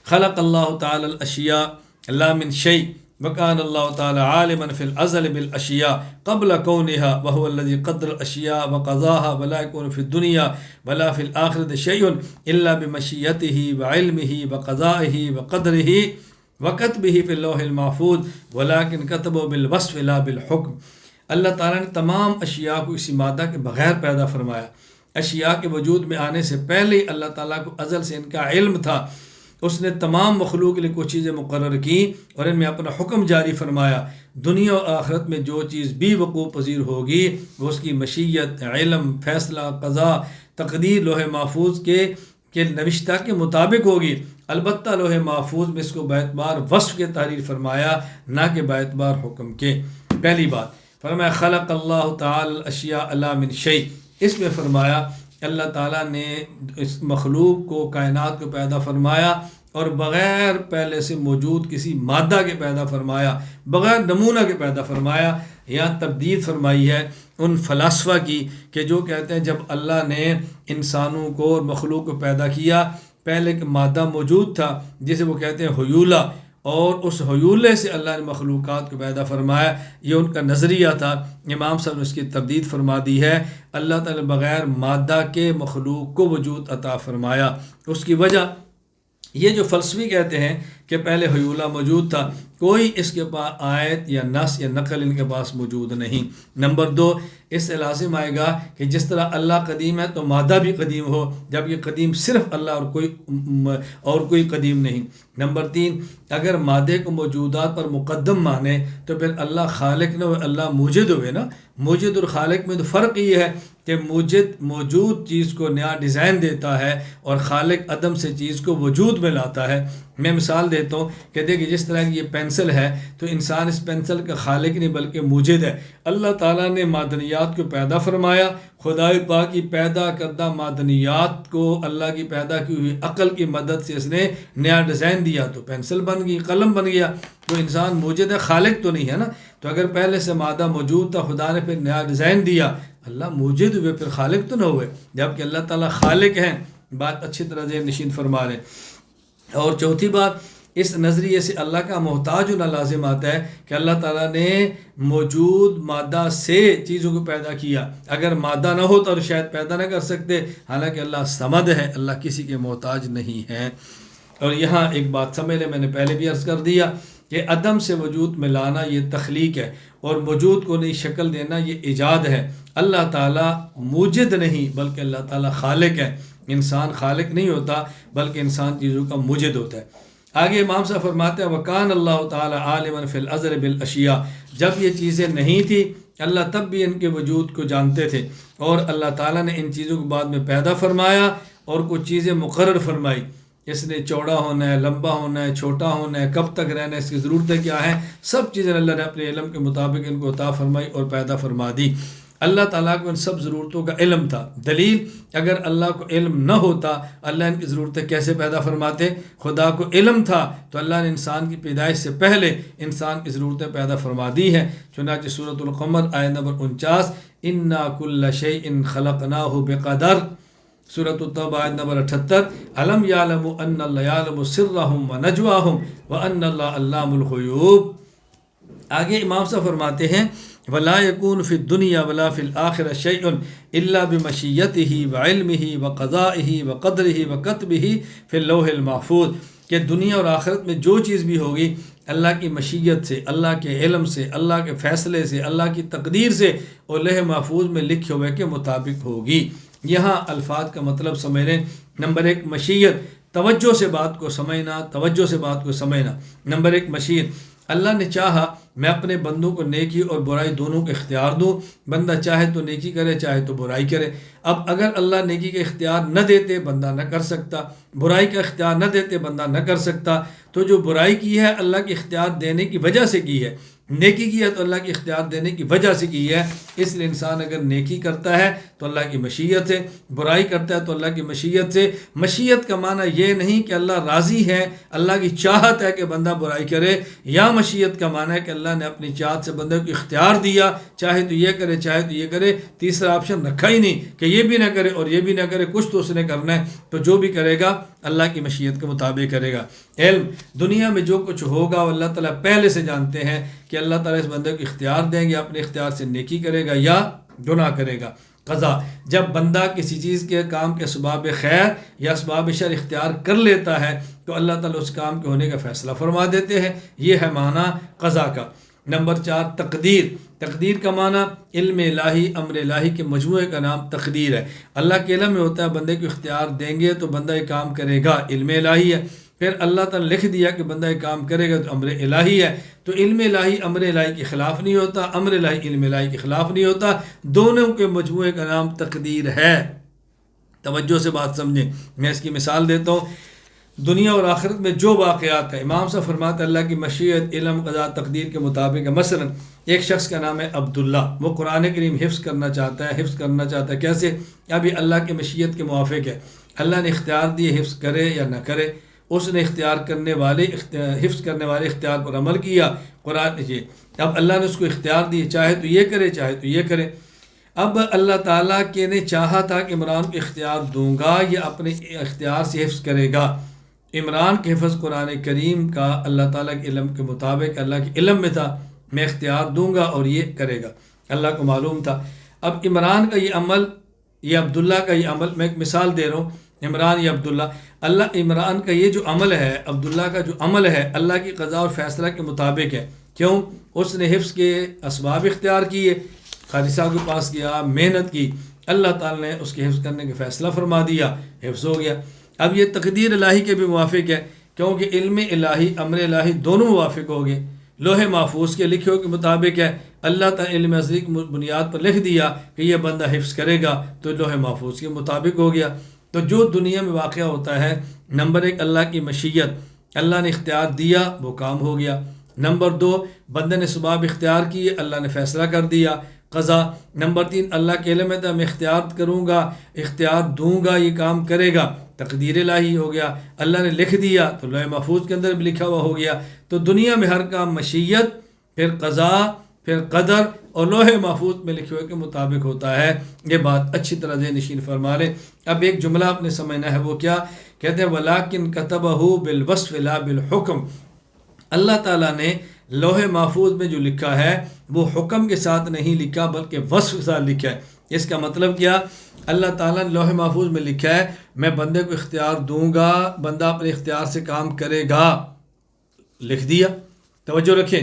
خلق اللہ تعالی الاشیاء لا من شیء وکان اللہ تعالی عالما فی الازل بالاشیاء قبل کونها وهو الذي قدر الاشیاء وقضاها ولا يكون في الدنيا ولا في الآخرة شيء الا بمشیته وعلمه وقضائه وقدره وكتبه في اللوح المحفوظ ولكن كتبه بالوصف لا بالحکم۔ اللہ تعالیٰ نے تمام اشیاء کو اسی مادہ کے بغیر پیدا فرمایا۔ اشیاء کے وجود میں آنے سے پہلے اللہ تعالیٰ کو ازل سے ان کا علم تھا۔ اس نے تمام مخلوق کے لیے کچھ چیزیں مقرر کی اور ان میں اپنا حکم جاری فرمایا۔ دنیا و آخرت میں جو چیز بھی وقوع پذیر ہوگی وہ اس کی مشیت، علم، فیصلہ، قضاء، تقدیر لوح محفوظ کے نوشتہ کے مطابق ہوگی۔ البتہ لوح محفوظ میں اس کو باعتبار وصف کے تحریر فرمایا، نہ کہ باعتبار حکم کے۔ پہلی بات فرمایا خلق اللہ تعالی الاشیاء لا من شیء، اس میں فرمایا اللہ تعالیٰ نے اس مخلوق کو، کائنات کو پیدا فرمایا اور بغیر پہلے سے موجود کسی مادہ کے پیدا فرمایا، بغیر نمونہ کے پیدا فرمایا۔ یہاں تردید فرمائی ہے ان فلاسفہ کی کہ جو کہتے ہیں جب اللہ نے انسانوں کو اور مخلوق کو پیدا کیا، پہلے ایک مادہ موجود تھا جسے وہ کہتے ہیں حیولہ، اور اس حیولے سے اللہ نے مخلوقات کو پیدا فرمایا۔ یہ ان کا نظریہ تھا۔ امام صاحب نے اس کی تردید فرما دی ہے، اللہ تعالیٰ نے بغیر مادہ کے مخلوق کو وجود عطا فرمایا۔ اس کی وجہ یہ جو فلسفی کہتے ہیں کہ پہلے حیولہ موجود تھا، کوئی اس کے پاس آیت یا نص یا نقل ان کے پاس موجود نہیں۔ نمبر دو، اس سے لازم آئے گا کہ جس طرح اللہ قدیم ہے تو مادہ بھی قدیم ہو، جب یہ قدیم صرف اللہ اور کوئی قدیم نہیں۔ نمبر تین، اگر مادے کو موجودات پر مقدم مانے تو پھر اللہ خالق نہ ہوئے، اللہ موجد ہوئے نا۔ موجد اور خالق میں تو فرق یہ ہے کہ موجد موجود چیز کو نیا ڈیزائن دیتا ہے اور خالق عدم سے چیز کو وجود میں لاتا ہے۔ میں مثال دیتا ہوں کہ دیکھیں جس طرح کی یہ پینسل ہے تو انسان اس پینسل کا خالق نہیں بلکہ موجد ہے۔ اللہ تعالیٰ نے معدنیات کو پیدا فرمایا، خدائے پاک کی پیدا کردہ معدنیات کو اللہ کی پیدا کی ہوئی عقل کی مدد سے اس نے نیا ڈیزائن دیا تو پینسل بن گئی، قلم بن گیا۔ تو انسان موجد ہے، خالق تو نہیں ہے نا۔ تو اگر پہلے سے مادہ موجود تھا، خدا نے پھر نیا ڈیزائن دیا، اللہ موجد ہوئے پھر خالق تو نہ ہوئے، جبکہ اللہ تعالیٰ خالق ہیں۔ بات اچھی طرح ذہن نشین فرما لیں۔ اور چوتھی بات، اس نظریے سے اللہ کا محتاج ہونا لازم آتا ہے کہ اللہ تعالیٰ نے موجود مادہ سے چیزوں کو پیدا کیا۔ اگر مادہ نہ ہوتا تو شاید پیدا نہ کر سکتے، حالانکہ اللہ صمد ہے، اللہ کسی کے محتاج نہیں ہے۔ اور یہاں ایک بات سمجھ لیں، میں نے پہلے بھی عرض کر دیا کہ عدم سے وجود میں لانا یہ تخلیق ہے، اور موجود کو نئی شکل دینا یہ ایجاد ہے۔ اللہ تعالیٰ موجد نہیں بلکہ اللہ تعالیٰ خالق ہے۔ انسان خالق نہیں ہوتا بلکہ انسان چیزوں کا موجد ہوتا ہے۔ آگے امام صاحب فرماتے ہیں وَكَانَ اللَّهُ تَعَالَى عَالِمًا فِي الْأَزْلِ بِالْأَشْيَاءِ، جب یہ چیزیں نہیں تھی اللہ تب بھی ان کے وجود کو جانتے تھے، اور اللہ تعالیٰ نے ان چیزوں کو بعد میں پیدا فرمایا اور کچھ چیزیں مقرر فرمائی۔ اس نے چوڑا ہونا ہے، لمبا ہونا ہے، چھوٹا ہونا ہے، کب تک رہنا ہے، اس کی ضرورتیں کیا ہیں، سب چیزیں اللہ نے اپنے علم کے مطابق ان کو عطا فرمائی اور پیدا فرما دی۔ اللہ تعالیٰ کو ان سب ضرورتوں کا علم تھا۔ دلیل، اگر اللہ کو علم نہ ہوتا اللہ ان کی ضرورتیں کیسے پیدا فرماتے؟ خدا کو علم تھا تو اللہ نے انسان کی پیدائش سے پہلے انسان کی ضرورتیں پیدا فرما دی ہیں۔ چنانچہ سورۃ القمر آیت نمبر 49، اِنَّا كُلَّ شَيْءٍ خَلَقْنَاهُ بِقَدَرٍ، سورۃ التوبہ آیت نمبر 78، الم یعلم ان اللہ یعلم سرهم ونجواهم وان اللہ علام الغیوب۔ آگے امام صاحب فرماتے ہیں ولا يكون في الدنيا ولا في الآخرة شيء الا بمشیته وعلمه وقضائه وقدره وكتبه في اللوح المحفوظ، کہ دنیا اور آخرت میں جو چیز بھی ہوگی اللہ کی مشیت سے، اللہ کے علم سے، اللہ کے فیصلے سے، اللہ کی تقدیر سے اور لوح محفوظ میں لکھے ہوئے کے مطابق ہوگی۔ یہاں الفاظ کا مطلب سمجھیں۔ نمبر ایک، مشیت، توجہ سے بات کو سمجھنا، توجہ سے بات کو سمجھنا۔ نمبر ایک، مشیت، اللہ نے چاہا میں اپنے بندوں کو نیکی اور برائی دونوں کو اختیار دوں، بندہ چاہے تو نیکی کرے چاہے تو برائی کرے۔ اب اگر اللہ نیکی کا اختیار نہ دیتے بندہ نہ کر سکتا، برائی کا اختیار نہ دیتے بندہ نہ کر سکتا، تو جو برائی کی ہے اللہ کے اختیار دینے کی وجہ سے کی ہے، نیکی کی ہے تو اللہ کے اختیار دینے کی وجہ سے کی ہے۔ اس لیے انسان اگر نیکی کرتا ہے تو اللہ کی مشیت سے، برائی کرتا ہے تو اللہ کی مشیت سے۔ مشیت کا معنی یہ نہیں کہ اللہ راضی ہے، اللہ کی چاہت ہے کہ بندہ برائی کرے، یا مشیت کا معنی ہے کہ اللہ نے اپنی چاہت سے بندے کو اختیار دیا، چاہے تو یہ کرے چاہے تو یہ کرے، تیسرا آپشن رکھا ہی نہیں کہ یہ بھی نہ کرے اور یہ بھی نہ کرے، کچھ تو اس نے کرنا ہے۔ تو جو بھی کرے گا اللہ کی مشیت کے مطابق کرے گا۔ علم، دنیا میں جو کچھ ہوگا وہ اللہ تعالیٰ پہلے سے جانتے ہیں کہ اللہ تعالیٰ اس بندے کو اختیار دیں گے، اپنے اختیار سے نیکی کرے گا یا گناہ کرے گا۔ قضا، جب بندہ کسی چیز کے کام کے اسباب خیر یا اسباب شر اختیار کر لیتا ہے تو اللہ تعالیٰ اس کام کے ہونے کا فیصلہ فرما دیتے ہیں، یہ ہے معنی قضا کا۔ نمبر 4 تقدیر۔ تقدیر کا معنی علم الہی، امر الہی کے مجموعے کا نام تقدیر ہے۔ اللہ کے علم میں ہوتا ہے بندے کو اختیار دیں گے تو بندہ یہ کام کرے گا، علم الہی ہے۔ پھر اللہ تعالیٰ لکھ دیا کہ بندہ یہ کام کرے گا تو امر الہی ہے۔ تو علم الہی امر الہی کے خلاف نہیں ہوتا، امر الہی علم الہی کے خلاف نہیں ہوتا، دونوں کے مجموعے کا نام تقدیر ہے۔ توجہ سے بات سمجھیں، میں اس کی مثال دیتا ہوں۔ دنیا اور آخرت میں جو واقعات ہیں، امام صاحب فرماتے ہیں اللہ کی مشیت، علم، قضا، تقدیر کے مطابق ہے۔ مثلا ایک شخص کا نام ہے عبداللہ، وہ قرآن کریم حفظ کرنا چاہتا ہے، کیسے؟ ابھی اللہ کی مشیت کے موافق ہے، اللہ نے اختیار دیے حفظ کرے یا نہ کرے، اس نے حفظ کرنے والے اختیار پر عمل کیا، قرآن جی اب اللہ نے اس کو اختیار دیے، چاہے تو یہ کرے چاہے تو یہ کرے۔ اب اللہ تعالیٰ کے نے چاہا تھا کہ عمران کو اختیار دوں گا، یہ اپنے اختیار سے حفظ کرے گا۔ عمران کے حفظ قرآن کریم کا اللہ تعالیٰ کے علم کے مطابق اللہ کے علم میں تھا، میں اختیار دوں گا اور یہ کرے گا، اللہ کو معلوم تھا۔ اب عمران کا یہ عمل، یہ عبداللہ کا یہ عمل، میں ایک مثال دے رہا ہوں، عمران یا عبداللہ، عمران کا یہ جو عمل ہے، عبداللہ کا جو عمل ہے اللہ کی قضا اور فیصلہ کے مطابق ہے۔ کیوں؟ اس نے حفظ کے اسباب اختیار کیے، قاری صاحب کے پاس گیا، محنت کی، اللہ تعالیٰ نے اس کے حفظ کرنے کا فیصلہ فرما دیا، حفظ ہو گیا۔ اب یہ تقدیر الہی کے بھی موافق ہے، کیونکہ علم الہی، امر الہی دونوں موافق ہو گئے، لوح محفوظ کے لکھے کے مطابق ہے۔ اللہ تعالیٰ علم ازلی کی بنیاد پر لکھ دیا کہ یہ بندہ حفظ کرے گا تو لوح محفوظ کے مطابق ہو گیا۔ تو جو دنیا میں واقعہ ہوتا ہے، نمبر 1 اللہ کی مشیت، اللہ نے اختیار دیا وہ کام ہو گیا۔ نمبر 2 بندے نے اسباب اختیار کیے، اللہ نے فیصلہ کر دیا، قضا۔ نمبر 3 اللہ کے علم ہے، میں اختیار کروں گا، اختیار دوں گا، یہ کام کرے گا، تقدیر الہی ہو گیا، اللہ نے لکھ دیا تو لوح محفوظ کے اندر بھی لکھا ہوا ہو گیا۔ تو دنیا میں ہر کام مشیت، پھر قضا، پھر قدر اور لوح محفوظ میں لکھے ہوئے کے مطابق ہوتا ہے۔ یہ بات اچھی طرح ذہن نشین فرما لیں۔ اب ایک جملہ آپ نے سمجھنا ہے، وہ کیا کہتے ہیں؟ وَلَٰكِن كَتَبَهُ بِالْوَصْفِ لَا بِالْحُكْمِ۔ اللہ تعالیٰ نے لوح محفوظ میں جو لکھا ہے وہ حکم کے ساتھ نہیں لکھا بلکہ وصف کے ساتھ لکھا ہے۔ اس کا مطلب کیا؟ اللہ تعالیٰ نے لوح محفوظ میں لکھا ہے میں بندے کو اختیار دوں گا، بندہ اپنے اختیار سے کام کرے گا، لکھ دیا۔ توجہ رکھیں،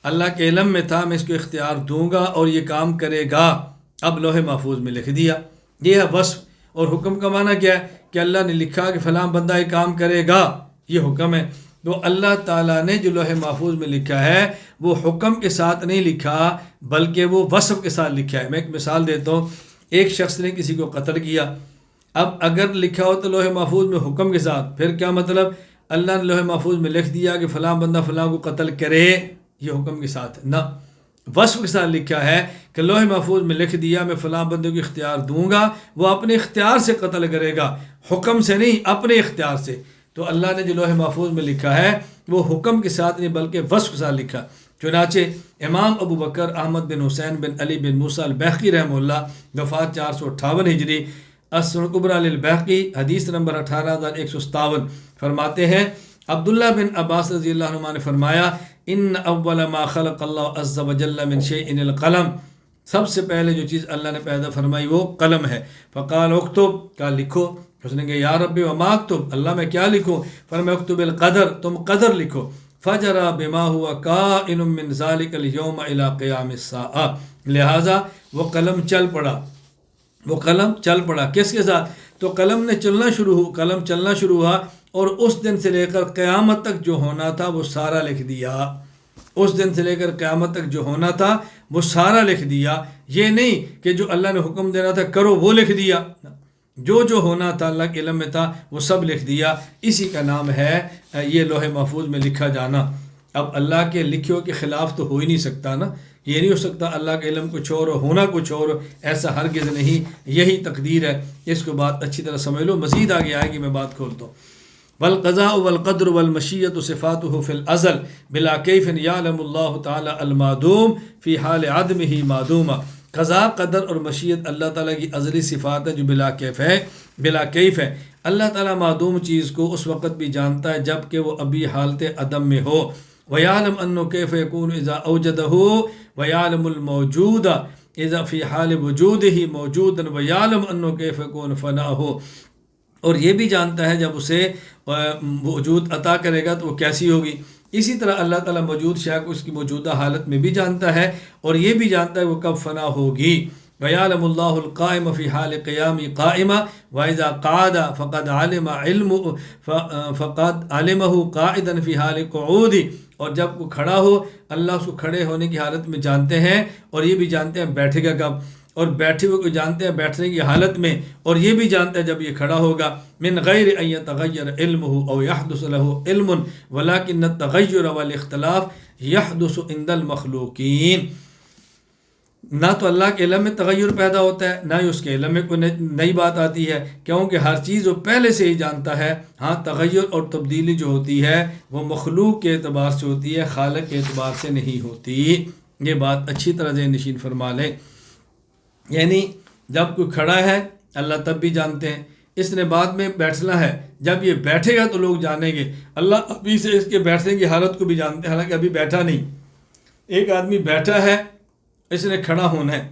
اللہ کے علم میں تھا میں اس کو اختیار دوں گا اور یہ کام کرے گا، اب لوح محفوظ میں لکھ دیا۔ یہ ہے وصف۔ اور حکم کا معنی کیا ہے؟ کہ اللہ نے لکھا کہ فلاں بندہ یہ کام کرے گا، یہ حکم ہے۔ تو اللہ تعالیٰ نے جو لوح محفوظ میں لکھا ہے وہ حکم کے ساتھ نہیں لکھا بلکہ وہ وصف کے ساتھ لکھا ہے۔ میں ایک مثال دیتا ہوں، ایک شخص نے کسی کو قتل کیا، اب اگر لکھا ہو تو لوح محفوظ میں حکم کے ساتھ، پھر کیا مطلب؟ اللہ نے لوح محفوظ میں لکھ دیا کہ فلاں بندہ فلاں کو قتل کرے، یہ حکم کے ساتھ نہ، وصف کے ساتھ لکھا ہے کہ لوح محفوظ میں لکھ دیا میں فلاں بندے کو اختیار دوں گا، وہ اپنے اختیار سے قتل کرے گا، حکم سے نہیں، اپنے اختیار سے۔ تو اللہ نے جو لوح محفوظ میں لکھا ہے وہ حکم کے ساتھ نہیں بلکہ وصف کے ساتھ لکھا۔ چنانچہ امام ابو بکر احمد بن حسین بن علی بن موسیٰ البیہقی رحمہ اللہ، وفات 458 ہجری، السنن الکبریٰ للبیہقی، حدیث نمبر 18157، فرماتے ہیں عبداللہ بن عباس رضی اللہ عنہ نے فرمایا ان اول ما خلق اللہ عز وجل من شیء القلم، سب سے پہلے جو چیز اللہ نے پیدا فرمائی وہ قلم ہے۔ فقال اکتب، کہا لکھو، اس نے کہا یا رب وما اکتب، اللہ میں کیا لکھوں؟ فرمایا اکتب القدر، تم قدر لکھو۔ فجرا بما ہوا کائن من ذلک اليوم الى قیام الساعہ، لہٰذا وہ قلم چل پڑا، وہ قلم چل پڑا، کس کے ساتھ؟ تو قلم نے چلنا شروع ہوا، قلم چلنا شروع ہوا اور اس دن سے لے کر قیامت تک جو ہونا تھا وہ سارا لکھ دیا، اس دن سے لے کر قیامت تک جو ہونا تھا وہ سارا لکھ دیا۔ یہ نہیں کہ جو اللہ نے حکم دینا تھا کرو وہ لکھ دیا، جو ہونا تھا اللہ کے علم میں تھا وہ سب لکھ دیا۔ اسی کا نام ہے یہ لوح محفوظ میں لکھا جانا۔ اب اللہ کے لکھے کے خلاف تو ہو ہی نہیں سکتا نا، یہ نہیں ہو سکتا اللہ کا علم کچھ اور ہونا کچھ اور، ایسا ہرگز نہیں، یہی تقدیر ہے۔ اس کو بات اچھی طرح سمجھ لو، مزید آگے آئے گی، میں بات کھولتا ہوں۔ والقضاء والقدر والمشیۃ صفاته فی الازل بلا کیف یعلم اللہ تعالی المعدوم فی حال عدمہ معدوما۔ قضاء، قدر اور مشیت اللہ تعالیٰ کی ازلی صفات ہے جو بلا کیف ہے، بلا کیف ہے، اللہ تعالیٰ معدوم چیز کو اس وقت بھی جانتا ہے جب کہ وہ ابھی حالت عدم میں ہو. وَيَعْلَمْ أَنَّهُ كَيْفَ يَكُونُ إِذَا أَوْجَدَهُ وَيَعْلَمُ الْمَوْجُودَ إِذَا فِي حَالِ وُجُودِهِ مَوْجُودًا وَيَعْلَمْ أَنَّهُ كَيْفَ يَكُونُ فَنَاؤُهُ، اور یہ بھی جانتا ہے جب اسے وجود عطا کرے گا تو وہ کیسی ہوگی. اسی طرح اللہ تعالیٰ موجود شے کو اس کی موجودہ حالت میں بھی جانتا ہے اور یہ بھی جانتا ہے وہ کب فنا ہوگی. وَيَعْلَمُ اللَّهُ الْقَائِمَ فِي حَالِ قِيَامِ قَائِمًا وَإِذَا قَعَدَ فَقَدْ عَلِمَهُ قَاعِدًا فِي حَالِ قُعُودِ، اور جب وہ کھڑا ہو اللہ اس کو کھڑے ہونے کی حالت میں جانتے ہیں اور یہ بھی جانتے ہیں بیٹھے گا کب، اور بیٹھے ہوئے کو جانتے ہیں بیٹھنے کی حالت میں، اور یہ بھی جانتے ہیں جب یہ کھڑا ہوگا. من غیر ان یتغیر علمہ او یحدث له علم ولکن التغیر والاختلاف یحدث عند المخلوقین. نہ تو اللہ کے علم میں تغیر پیدا ہوتا ہے نہ ہی اس کے علم میں کوئی نئی بات آتی ہے، کیونکہ ہر چیز وہ پہلے سے ہی جانتا ہے. ہاں تغیر اور تبدیلی جو ہوتی ہے وہ مخلوق کے اعتبار سے ہوتی ہے، خالق کے اعتبار سے نہیں ہوتی. یہ بات اچھی طرح ذہن نشین فرما لیں. یعنی جب کوئی کھڑا ہے اللہ تب بھی جانتے ہیں، اس نے بعد میں بیٹھنا ہے، جب یہ بیٹھے گا تو لوگ جانیں گے. اللہ ابھی سے اس کے بیٹھنے کی حالت کو بھی جانتے ہیں، حالانکہ ابھی بیٹھا نہیں. ایک آدمی بیٹھا ہے، اس نے کھڑا ہونا ہے،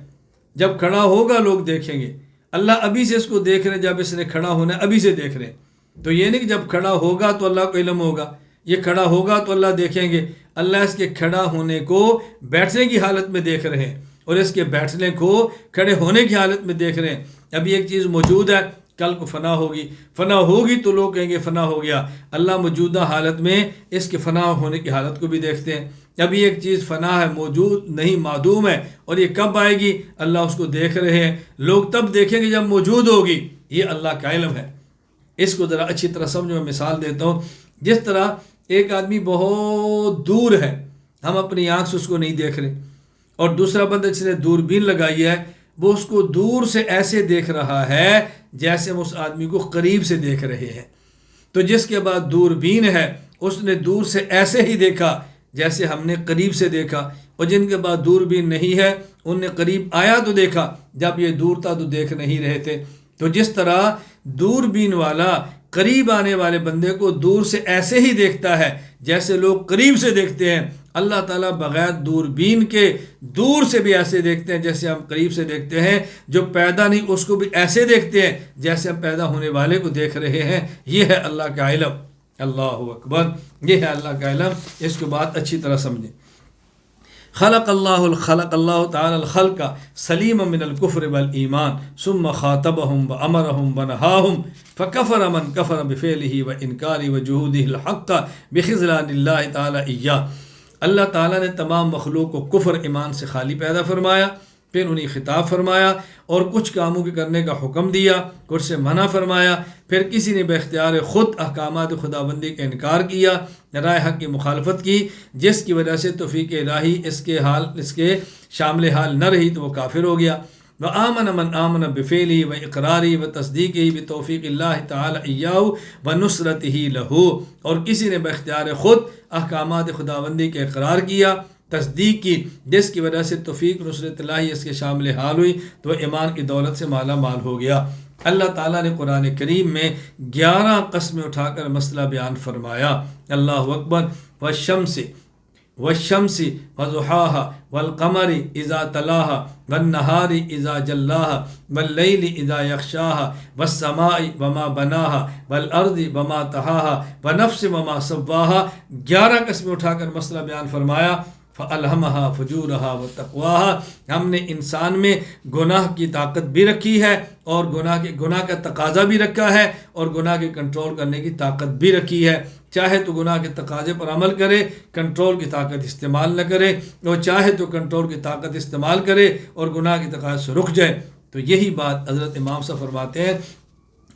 جب کھڑا ہوگا لوگ دیکھیں گے. اللہ ابھی سے اس کو دیکھ رہے ہیں، جب اس نے کھڑا ہونا ہے ابھی سے دیکھ رہے ہیں. تو یہ نہیں کہ جب کھڑا ہوگا تو اللہ کو علم ہوگا، یہ کھڑا ہوگا تو اللہ دیکھیں گے. اللہ اس کے کھڑا ہونے کو بیٹھنے کی حالت میں دیکھ رہے ہیں اور اس کے بیٹھنے کو کھڑے ہونے کی حالت میں دیکھ رہے ہیں. ابھی ایک چیز موجود ہے، کل کو فنا ہوگی، فنا ہوگی تو لوگ کہیں گے فنا ہو گیا. اللہ موجودہ حالت میں اس کے فنا ہونے کی حالت کو بھی دیکھتے ہیں. ابھی ایک چیز فنا ہے، موجود نہیں، معدوم ہے، اور یہ کب آئے گی اللہ اس کو دیکھ رہے ہیں. لوگ تب دیکھیں گے جب موجود ہوگی. یہ اللہ کا علم ہے. اس کو ذرا اچھی طرح سمجھو. میں مثال دیتا ہوں. جس طرح ایک آدمی بہت دور ہے، ہم اپنی آنکھ سے اس کو نہیں دیکھ رہے، اور دوسرا بندہ جس نے دوربین لگائی ہے وہ اس کو دور سے ایسے دیکھ رہا ہے جیسے ہم اس آدمی کو قریب سے دیکھ رہے ہیں. تو جس کے بعد دوربین ہے اس نے دور سے ایسے ہی دیکھا جیسے ہم نے قریب سے دیکھا، اور جن کے بعد دوربین نہیں ہے ان نے قریب آیا تو دیکھا، جب یہ دور تھا تو دیکھ نہیں رہے تھے. تو جس طرح دوربین والا قریب آنے والے بندے کو دور سے ایسے ہی دیکھتا ہے جیسے لوگ قریب سے دیکھتے ہیں، اللہ تعالیٰ بغیر دوربین کے دور سے بھی ایسے دیکھتے ہیں جیسے ہم قریب سے دیکھتے ہیں. جو پیدا نہیں اس کو بھی ایسے دیکھتے ہیں جیسے ہم پیدا ہونے والے کو دیکھ رہے ہیں. یہ ہے اللہ کا علم. اللہ اکبر. یہ ہے اللہ کا علم. اس کو بات اچھی طرح سمجھیں. خلق اللہ تعالی الخلق سلیم من الکفر والایمان ثم خاطبهم وامرهم ونهاهم فكفر من كفر بفعله وانکاره وجحوده الحق بخذلان اللہ تعالی ایاه. اللہ تعالیٰ نے تمام مخلوق کو کفر ایمان سے خالی پیدا فرمایا، پھر انہیں خطاب فرمایا اور کچھ کاموں کے کرنے کا حکم دیا، کچھ سے منع فرمایا. پھر کسی نے باختیار خود احکامات خداوندی کا انکار کیا، رائے حق کی مخالفت کی، جس کی وجہ سے توفیق الہی اس کے شامل حال نہ رہی تو وہ کافر ہو گیا. وآمن من آمن بفعله واقراره وتصدیقه بتوفیق اللہ تعالی ایاه ونصرته له. اور کسی نے باختیار خود احکامات خداوندی کا اقرار کیا، تصدیق کی، جس کی وجہ سے توفیق نصرت اللہ اس کے شامل حال ہوئی تو وہ ایمان کی دولت سے مالا مال ہو گیا. اللہ تعالیٰ نے قرآن کریم میں 11 قسمیں اٹھا کر مسئلہ بیان فرمایا. اللہ اکبر. والشمس وضحاها والقمر اذا تلاها والنهار اذا جلاها والليل اذا يغشاها والسماء وما بناها والارض وما طحاها ونفس وما سواها. 11 قسمیں اٹھا کر مسئلہ بیان فرمایا. فَأَلْهَمَهَا فُجُورَهَا وَتَقْوَاهَا. ہم نے انسان میں گناہ کی طاقت بھی رکھی ہے اور گناہ کا تقاضا بھی رکھا ہے اور گناہ کے کنٹرول کرنے کی طاقت بھی رکھی ہے. چاہے تو گناہ کے تقاضے پر عمل کرے، کنٹرول کی طاقت استعمال نہ کرے، اور چاہے تو کنٹرول کی طاقت استعمال کرے اور گناہ کی طاقت سے رک جائے. تو یہی بات حضرت امام صاحب فرماتے ہیں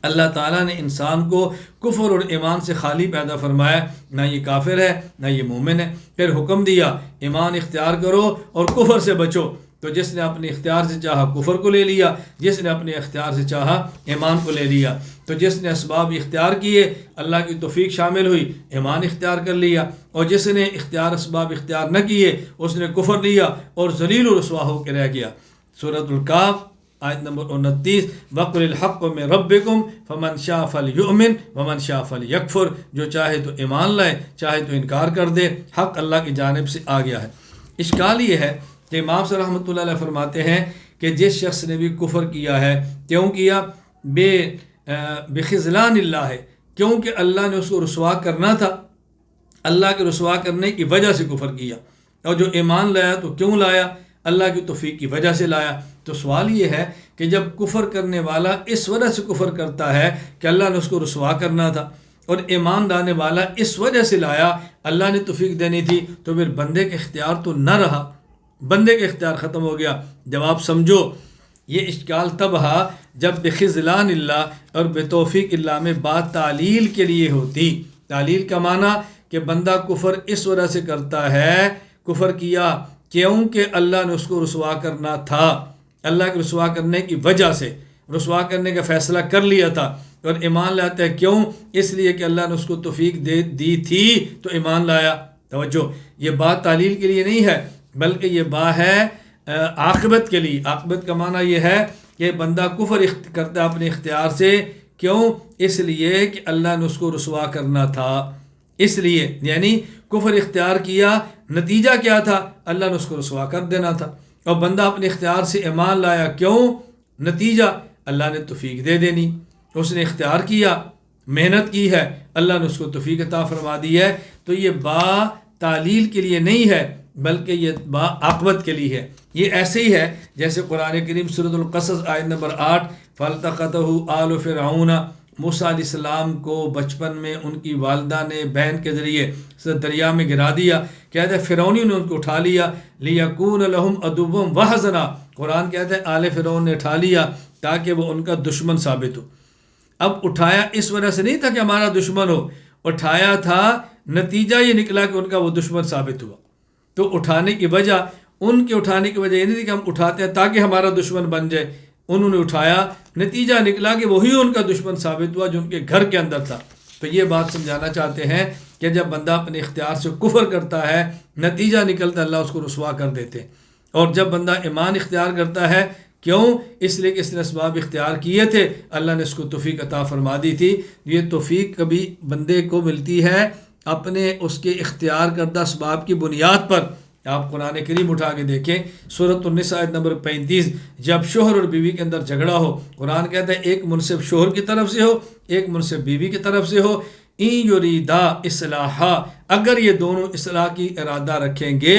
اللہ تعالیٰ نے انسان کو کفر اور ایمان سے خالی پیدا فرمایا، نہ یہ کافر ہے نہ یہ مومن ہے. پھر حکم دیا ایمان اختیار کرو اور کفر سے بچو. تو جس نے اپنے اختیار سے چاہا کفر کو لے لیا، جس نے اپنے اختیار سے چاہا ایمان کو لے لیا. تو جس نے اسباب اختیار کیے اللہ کی توفیق شامل ہوئی ایمان اختیار کر لیا، اور جس نے اسباب اختیار نہ کیے اس نے کفر لیا اور ذلیل و رسوا ہو کے رہ گیا. سورۃ الکاف آیت نمبر 29، وَقُلِ الْحَقُّ مِن رَبِّكُمْ فَمَنْ شَاءَ فَلْيُؤْمِنْ وَمَنْ شَاءَ فَلْيَكْفُرْ، جو چاہے تو ایمان لائے، چاہے تو انکار کر دے، حق اللہ کی جانب سے آ گیا ہے۔ اشکال یہ ہے کہ امام صاحب رحمۃ اللہ علیہ فرماتے ہیں کہ جس شخص نے بھی کفر کیا ہے، کیوں کیا؟ بخذلان اللہ ہے، کیونکہ اللہ نے اس کو رسوا کرنا تھا، اللہ کے رسوا کرنے کی وجہ سے کفر کیا، اور جو ایمان لایا تو کیوں لایا؟ اللہ کی توفیق کی وجہ سے لایا۔ تو سوال یہ ہے کہ جب کفر کرنے والا اس وجہ سے کفر کرتا ہے کہ اللہ نے اس کو رسوا کرنا تھا، اور ایمان لانے والا اس وجہ سے لایا اللہ نے توفیق دینی تھی، تو پھر بندے کا اختیار تو نہ رہا، بندے کا اختیار ختم ہو گیا۔ جواب سمجھو، یہ اشکال تب ہے جب بخذلان اللہ اور بتوفیق اللہ میں بات تعلیل کے لیے ہوتی۔ تعلیل کا معنی کہ بندہ کفر اس وجہ سے کرتا ہے، کفر کیا کیونکہ اللہ نے اس کو رسوا کرنا تھا، اللہ کے رسوا کرنے کی وجہ سے رسوا کرنے کا فیصلہ کر لیا تھا، اور ایمان لاتا ہے کیوں؟ اس لیے کہ اللہ نے اس کو توفیق دی تھی تو ایمان لایا۔ توجہ، یہ بات تعلیل کے لیے نہیں ہے، بلکہ یہ بات ہے عاقبت کے لیے۔ عاقبت کا معنی یہ ہے کہ بندہ کفر کرتا ہے اپنے اختیار سے، کیوں؟ اس لیے کہ اللہ نے اس کو رسوا کرنا تھا، اس لیے یعنی کفر اختیار کیا، نتیجہ کیا تھا؟ اللہ نے اس کو رسوا کر دینا تھا۔ اور بندہ اپنے اختیار سے ایمان لایا، کیوں؟ نتیجہ اللہ نے توفیق دے دینی، اس نے اختیار کیا، محنت کی ہے، اللہ نے اس کو توفیق عطا فرما دی ہے۔ تو یہ با تعلیل کے لیے نہیں ہے، بلکہ یہ با عاقبت کے لیے ہے۔ یہ ایسے ہی ہے جیسے قرآن کریم سورۃ القصص آیت نمبر 8، فَالْتَقَطَهُ آلُ فِرْعَوْنَ، موسیٰ علیہ السلام کو بچپن میں ان کی والدہ نے بہن کے ذریعے دریا میں گرا دیا، کہتے ہیں فرعونی نے ان کو اٹھا لیا، لِيَكُونَ لَهُمْ عَدُوًّا وَحَزَنًا، قرآن کہتے ہیں آل فرعون نے اٹھا لیا تاکہ وہ ان کا دشمن ثابت ہو۔ اب اٹھایا اس وجہ سے نہیں تھا کہ ہمارا دشمن ہو، اٹھایا تھا، نتیجہ یہ نکلا کہ ان کا وہ دشمن ثابت ہوا۔ تو اٹھانے کی وجہ، ان کے اٹھانے کی وجہ یہ نہیں تھی کہ ہم اٹھاتے ہیں تاکہ ہمارا دشمن بن جائے، انہوں نے اٹھایا، نتیجہ نکلا کہ وہی ان کا دشمن ثابت ہوا جو ان کے گھر کے اندر تھا۔ تو یہ بات سمجھانا چاہتے ہیں کہ جب بندہ اپنے اختیار سے کفر کرتا ہے، نتیجہ نکلتا اللہ اس کو رسوا کر دیتے، اور جب بندہ ایمان اختیار کرتا ہے، کیوں؟ اس لیے کہ اس نے اسباب اختیار کیے تھے، اللہ نے اس کو توفیق عطا فرما دی تھی۔ یہ توفیق کبھی بندے کو ملتی ہے اپنے اس کے اختیار کردہ اسباب کی بنیاد پر۔ آپ قرآن کریم اٹھا کے دیکھیں، سورۃ النساء آیت نمبر 35، جب شوہر اور بیوی کے اندر جھگڑا ہو، قرآن کہتا ہے ایک منصف شوہر کی طرف سے ہو، ایک منصف بیوی کی طرف سے ہو، ان یریدا اصلاحا، اگر یہ دونوں اصلاح کی ارادہ رکھیں گے،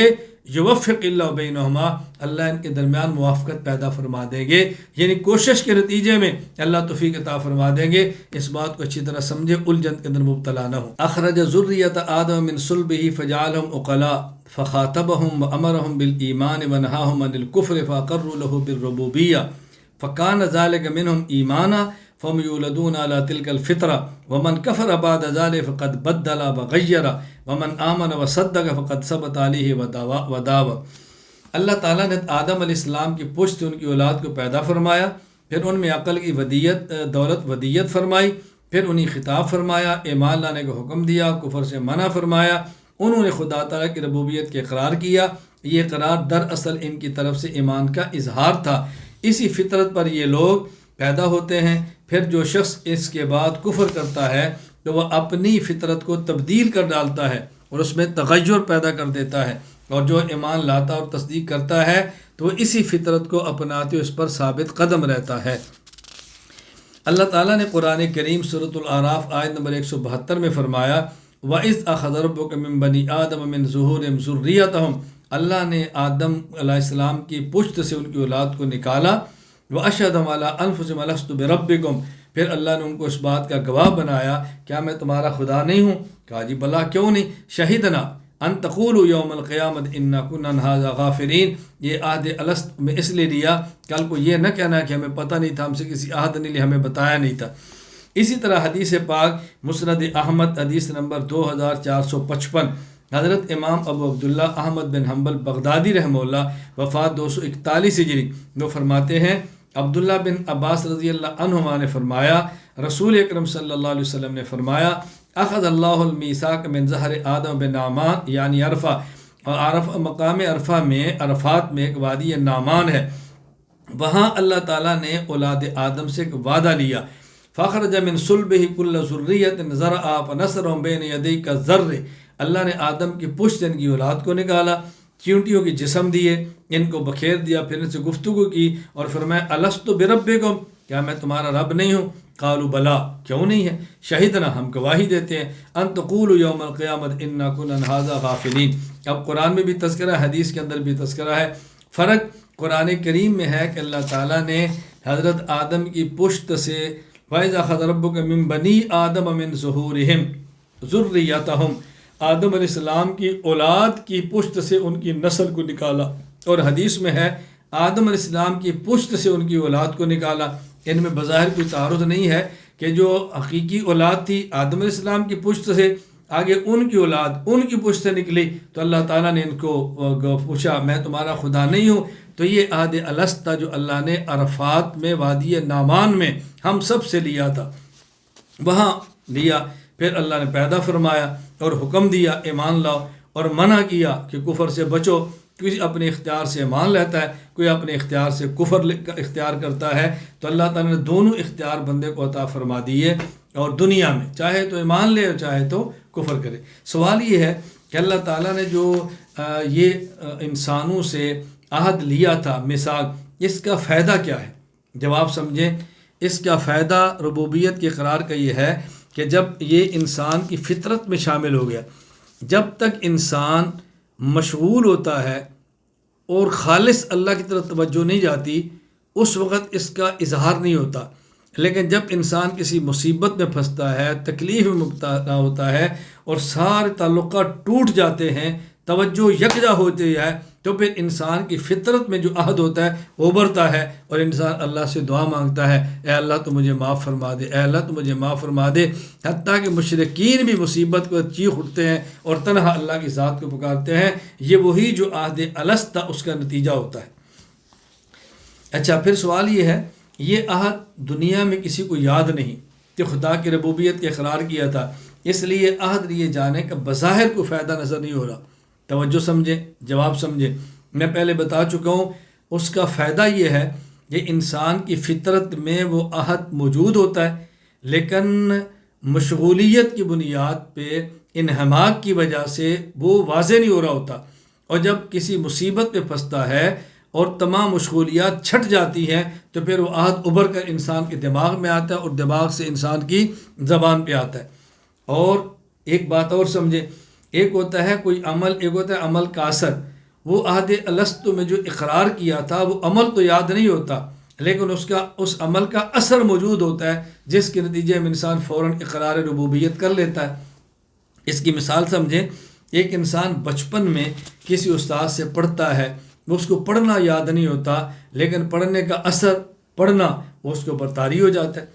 یوفق اللہ بینہما، اللہ ان کے درمیان موافقت پیدا فرما دیں گے، یعنی کوشش کے نتیجے میں اللہ توفیق عطا فرما دیں گے۔ اس بات کو اچھی طرح سمجھے، الجھن کے اندر مبتلا نہ ہو۔ اخرج ذریۃ آدم من صلبہ فجعلہم عقلاء فخاطبهم وامرهم بالایمان ونهاهم عن الكفر فاقروا له بالربوبیہ فکان ذلك منهم ایمانا فهم یولدون على تلك الفطرة ومن كفر بعد ذلك فقد بدل وغیر ومن آمن وصدق فقد ثبت علیہ وداوى۔ اللہ تعالیٰ نے آدم علیہ السلام کی پشت ان کی اولاد کو پیدا فرمایا، پھر ان میں عقل کی دولت ودیت فرمائی، پھر انہیں خطاب فرمایا، ایمان لانے کا حکم دیا، کفر سے منع فرمایا، انہوں نے خدا تعالیٰ کی ربوبیت کے اقرار کیا۔ یہ اقرار دراصل ان کی طرف سے ایمان کا اظہار تھا۔ اسی فطرت پر یہ لوگ پیدا ہوتے ہیں۔ پھر جو شخص اس کے بعد کفر کرتا ہے تو وہ اپنی فطرت کو تبدیل کر ڈالتا ہے اور اس میں تغیر پیدا کر دیتا ہے، اور جو ایمان لاتا اور تصدیق کرتا ہے تو وہ اسی فطرت کو اپناتے اس پر ثابت قدم رہتا ہے۔ اللہ تعالیٰ نے قرآن کریم سورۃ الاعراف آیت نمبر 172 میں فرمایا، وَإِذْ أَخَذَ رَبُّكَ مِن بَنِي آدَمَ مِن ظُهُورِهِمْ ذُرِّيَّتَهُمْ، اللہ نے آدم علیہ السلام کی پشت سے ان کی اولاد کو نکالا، وَأَشْهَدَهُمْ عَلَىٰ أَنفُسِهِمْ أَلَسْتُ بِرَبِّكُمْ، پھر اللہ نے ان کو اس بات کا گواہ بنایا، کیا میں تمہارا خدا نہیں ہوں؟ کہا جی بلا، کیوں نہیں؟ شہیدنا ان تقولوا یوم القیامت انا کنا عن ھذا غافلین، یہ عہد الست میں اس لیے لیا کل کو یہ نہ کہنا کہ ہمیں پتہ نہیں تھا، ہم سے کسی عہد نہیں لیا، ہمیں بتایا نہیں تھا۔ اسی طرح حدیث پاک مسند احمد حدیث نمبر 2455، حضرت امام ابو عبداللہ احمد بن حنبل بغدادی رحمہ اللہ، وفات 241 ہجری، وہ فرماتے ہیں عبداللہ بن عباس رضی اللہ عنہما نے فرمایا، رسول اکرم صلی اللہ علیہ وسلم نے فرمایا، اخذ اللہ المیثاق من ظہر آدم بن نعمان، یعنی عرفہ، اور عرفہ مقام عرفہ میں، عرفات میں ایک وادی نعمان ہے، وہاں اللہ تعالیٰ نے اولاد آدم سے ایک وعدہ لیا، فخرج من صلبہ کل ذریۃ زرعا فنثرهم بین یدیک کالذر، اللہ نے آدم کی پشت ان کی اولاد کو نکالا، چیونٹیوں کے جسم دیے، ان کو بکھیر دیا، پھر ان سے گفتگو کی اور فرمایا الست بربکم، کیا میں تمہارا رب نہیں ہوں؟ قالوا بلا، کیوں نہیں ہے؟ شہدنا، ہم گواہی دیتے ہیں، ان تقولوا یوم القیامت انا کنا عن ھذا غافلین۔ اب قرآن میں بھی تذکرہ ہے، حدیث کے اندر بھی تذکرہ ہے۔ فرق قرآن کریم میں ہے کہ اللہ تعالیٰ نے حضرت آدم کی پشت سے وَإِذَا أَخَذَ رَبُّكَ مِن بَنِي آدَمَ مِن ظُهُورِهِمْ ذُرِّيَّتَهُمْ، آدم علیہ السلام کی اولاد کی پشت سے ان کی نسل کو نکالا، اور حدیث میں ہے آدم علیہ السلام کی پشت سے ان کی اولاد کو نکالا۔ ان میں بظاہر کوئی تعارض نہیں ہے کہ جو حقیقی اولاد تھی آدم علیہ السلام کی پشت سے، آگے ان کی اولاد ان کی پشت سے نکلی، تو اللہ تعالیٰ نے ان کو پوچھا میں تمہارا خدا نہیں ہوں؟ تو یہ عہد الست تھا جو اللہ نے عرفات میں وادی نعمان میں ہم سب سے لیا تھا، وہاں لیا۔ پھر اللہ نے پیدا فرمایا اور حکم دیا ایمان لاؤ، اور منع کیا کہ کفر سے بچو۔ کوئی اپنے اختیار سے ایمان لیتا ہے، کوئی اپنے اختیار سے کفر اختیار کرتا ہے، تو اللہ تعالیٰ نے دونوں اختیار بندے کو عطا فرما دیے، اور دنیا میں چاہے تو ایمان لے اور چاہے تو کفر کرے۔ سوال یہ ہے کہ اللہ تعالیٰ نے جو یہ انسانوں سے عہد لیا تھا، میثاق، اس کا فائدہ کیا ہے؟ جواب سمجھیں، اس کا فائدہ ربوبیت کے اقرار کا یہ ہے کہ جب یہ انسان کی فطرت میں شامل ہو گیا، جب تک انسان مشغول ہوتا ہے اور خالص اللہ کی طرف توجہ نہیں جاتی، اس وقت اس کا اظہار نہیں ہوتا۔ لیکن جب انسان کسی مصیبت میں پھنستا ہے، تکلیف میں مبتلا ہوتا ہے، اور سارے تعلقات ٹوٹ جاتے ہیں، توجہ یکجا ہوتی ہے، تو پھر انسان کی فطرت میں جو عہد ہوتا ہے وہ ابھرتا ہے، اور انسان اللہ سے دعا مانگتا ہے، اے اللہ تو مجھے معاف فرما دے، اے اللہ تو مجھے معاف فرما دے۔ حتیٰ کہ مشرکین بھی مصیبت کو چیخ اٹھتے ہیں اور تنہا اللہ کی ذات کو پکارتے ہیں۔ یہ وہی جو عہد الست تھا اس کا نتیجہ ہوتا ہے۔ اچھا، پھر سوال یہ ہے، یہ عہد دنیا میں کسی کو یاد نہیں کہ خدا کی ربوبیت کے اقرار کیا تھا، اس لیے عہد لیے جانے کا بظاہر کوئی فائدہ نظر نہیں ہو رہا۔ توجہ سمجھیں، جواب سمجھیں۔ میں پہلے بتا چکا ہوں، اس کا فائدہ یہ ہے کہ انسان کی فطرت میں وہ عہد موجود ہوتا ہے، لیکن مشغولیت کی بنیاد پہ انہماک کی وجہ سے وہ واضح نہیں ہو رہا ہوتا، اور جب کسی مصیبت پہ پھنستا ہے اور تمام مشغولیات چھٹ جاتی ہیں، تو پھر وہ عہد ابھر کر انسان کے دماغ میں آتا ہے، اور دماغ سے انسان کی زبان پہ آتا ہے۔ اور ایک بات اور سمجھیں، ایک ہوتا ہے کوئی عمل، ایک ہوتا ہے عمل کا اثر۔ وہ عہد الست میں جو اقرار کیا تھا وہ عمل تو یاد نہیں ہوتا، لیکن اس عمل کا اثر موجود ہوتا ہے، جس کے نتیجے میں انسان فوراً اقرار ربوبیت کر لیتا ہے۔ اس کی مثال سمجھیں، ایک انسان بچپن میں کسی استاد سے پڑھتا ہے، وہ اس کو پڑھنا یاد نہیں ہوتا، لیکن پڑھنے کا اثر، پڑھنا، وہ اس کے اوپر طاری ہو جاتا ہے۔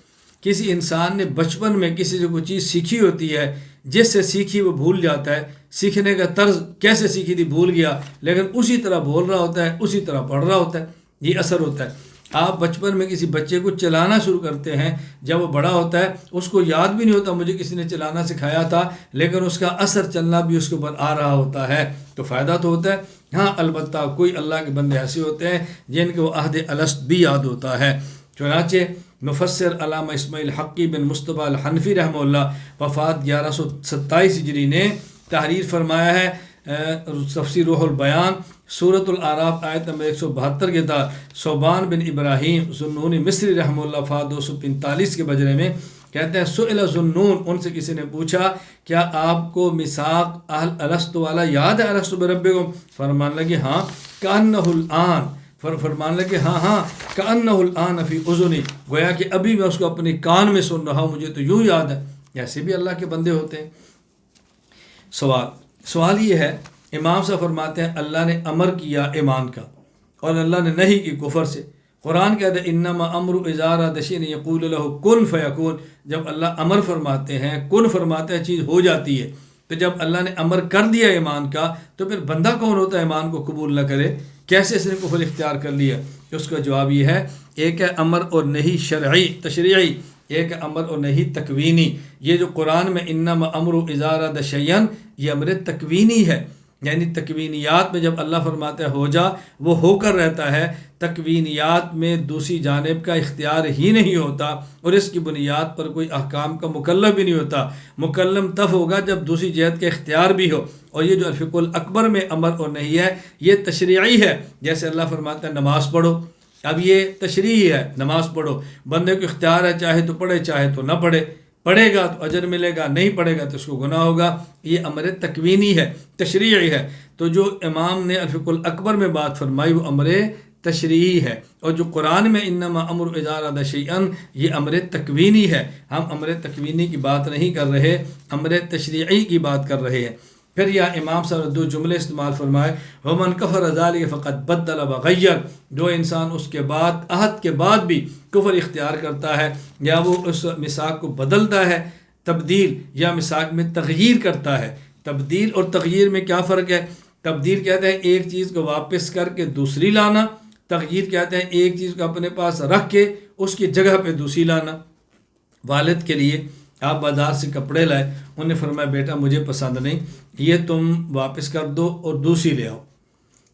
کسی انسان نے بچپن میں کسی سے کوئی چیز سیکھی ہوتی ہے، جس سے سیکھی وہ بھول جاتا ہے، سیکھنے کا طرز کیسے سیکھی تھی بھول گیا، لیکن اسی طرح بول رہا ہوتا ہے، اسی طرح پڑھ رہا ہوتا ہے۔ یہ اثر ہوتا ہے۔ آپ بچپن میں کسی بچے کو چلانا شروع کرتے ہیں، جب وہ بڑا ہوتا ہے اس کو یاد بھی نہیں ہوتا مجھے کسی نے چلانا سکھایا تھا، لیکن اس کا اثر چلنا بھی اس کے اوپر آ رہا ہوتا ہے، تو فائدہ تو ہوتا ہے۔ ہاں، البتہ کوئی اللہ کے بندے ایسے ہوتے ہیں جن کو عہد الست بھی یاد ہوتا ہے۔ چنانچہ مفسر علامہ اسماعیل حقی بن مصطفیٰ الحنفی رحمہ اللہ، وفات 1127 ہجری نے تحریر فرمایا ہے تفسیر روح البیان، سورۃ الاعراف آیت نمبر 172 کے تحت، صوبان بن ابراہیم ذنون مصری رحمہ اللہ، وفات 245 کے بجرے میں کہتے ہیں، سئل ذنون، ان سے کسی نے پوچھا کیا آپ کو میثاق الست والا یاد ہے، الست بربکم؟ فرمانے لگے ہاں، کأنہ الآن، فرمانے لگے ہاں کأنہ الآن فی اذنی، گویا کہ ابھی میں اس کو اپنے کان میں سن رہا ہوں، مجھے تو یوں یاد ہے۔ ایسے بھی اللہ کے بندے ہوتے ہیں۔ سوال یہ ہے، امام صاحب فرماتے ہیں اللہ نے امر کیا ایمان کا، اور اللہ نے نہیں کی کفر سے۔ قرآن کہتا ہے انما امر اذا اراد شیئا یقول له کن فیکون، جب اللہ امر فرماتے ہیں، کن فرماتے ہیں، چیز ہو جاتی ہے۔ تو جب اللہ نے امر کر دیا ایمان کا، تو پھر بندہ کون ہوتا ہے ایمان کو قبول نہ کرے؟ کیسے اس نے کفر اختیار کر لیا؟ اس کا جواب یہ ہے، ایک ہے امر اور نہیں شرعی تشریعی، ایک ہے امر اور نہیں تکوینی۔ یہ جو قرآن میں انما امر اذا اراد شیئا، یہ امر تکوینی ہے، یعنی تکوینیات میں جب اللہ فرماتا ہے ہو جا، وہ ہو کر رہتا ہے، تکوینیات میں دوسری جانب کا اختیار ہی نہیں ہوتا، اور اس کی بنیاد پر کوئی احکام کا مکلف بھی نہیں ہوتا۔ مکلم تب ہوگا جب دوسری جہت کا اختیار بھی ہو، اور یہ جو الفقہ الاکبر میں امر اور نہیں ہے یہ تشریعی ہے۔ جیسے اللہ فرماتا ہے نماز پڑھو، اب یہ تشریعی ہے، نماز پڑھو، بندے کو اختیار ہے چاہے تو پڑھے چاہے تو نہ پڑھے، پڑھے گا تو اجر ملے گا، نہیں پڑھے گا تو اس کو گناہ ہوگا۔ یہ امر تکوینی ہے، تشریعی ہے۔ تو جو امام نے الفقہ الاکبر میں بات فرمائی وہ امر تشریعی ہے، اور جو قرآن میں انما امر اذا اراد شیئا یہ امر تکوینی ہے۔ ہم امر تکوینی کی بات نہیں کر رہے، امر تشریعی کی بات کر رہے ہیں۔ پھر یا امام صاحب دو جملے استعمال فرمائے، ومن کفر ذلک فقد بدل وغیر، جو انسان اس کے بعد عہد کے بعد بھی کفر اختیار کرتا ہے، یا وہ اس میثاق کو بدلتا ہے، تبدیل یا میثاق میں تغییر کرتا ہے۔ تبدیل اور تغییر میں کیا فرق ہے؟ تبدیل کہتے ہیں ایک چیز کو واپس کر کے دوسری لانا، تغییر کہتے ہیں ایک چیز کو اپنے پاس رکھ کے اس کی جگہ پہ دوسری لانا۔ والد کے لیے آپ بازار سے کپڑے لائے، انہوں نے فرمایا بیٹا مجھے پسند نہیں، یہ تم واپس کر دو اور دوسری لے آؤ۔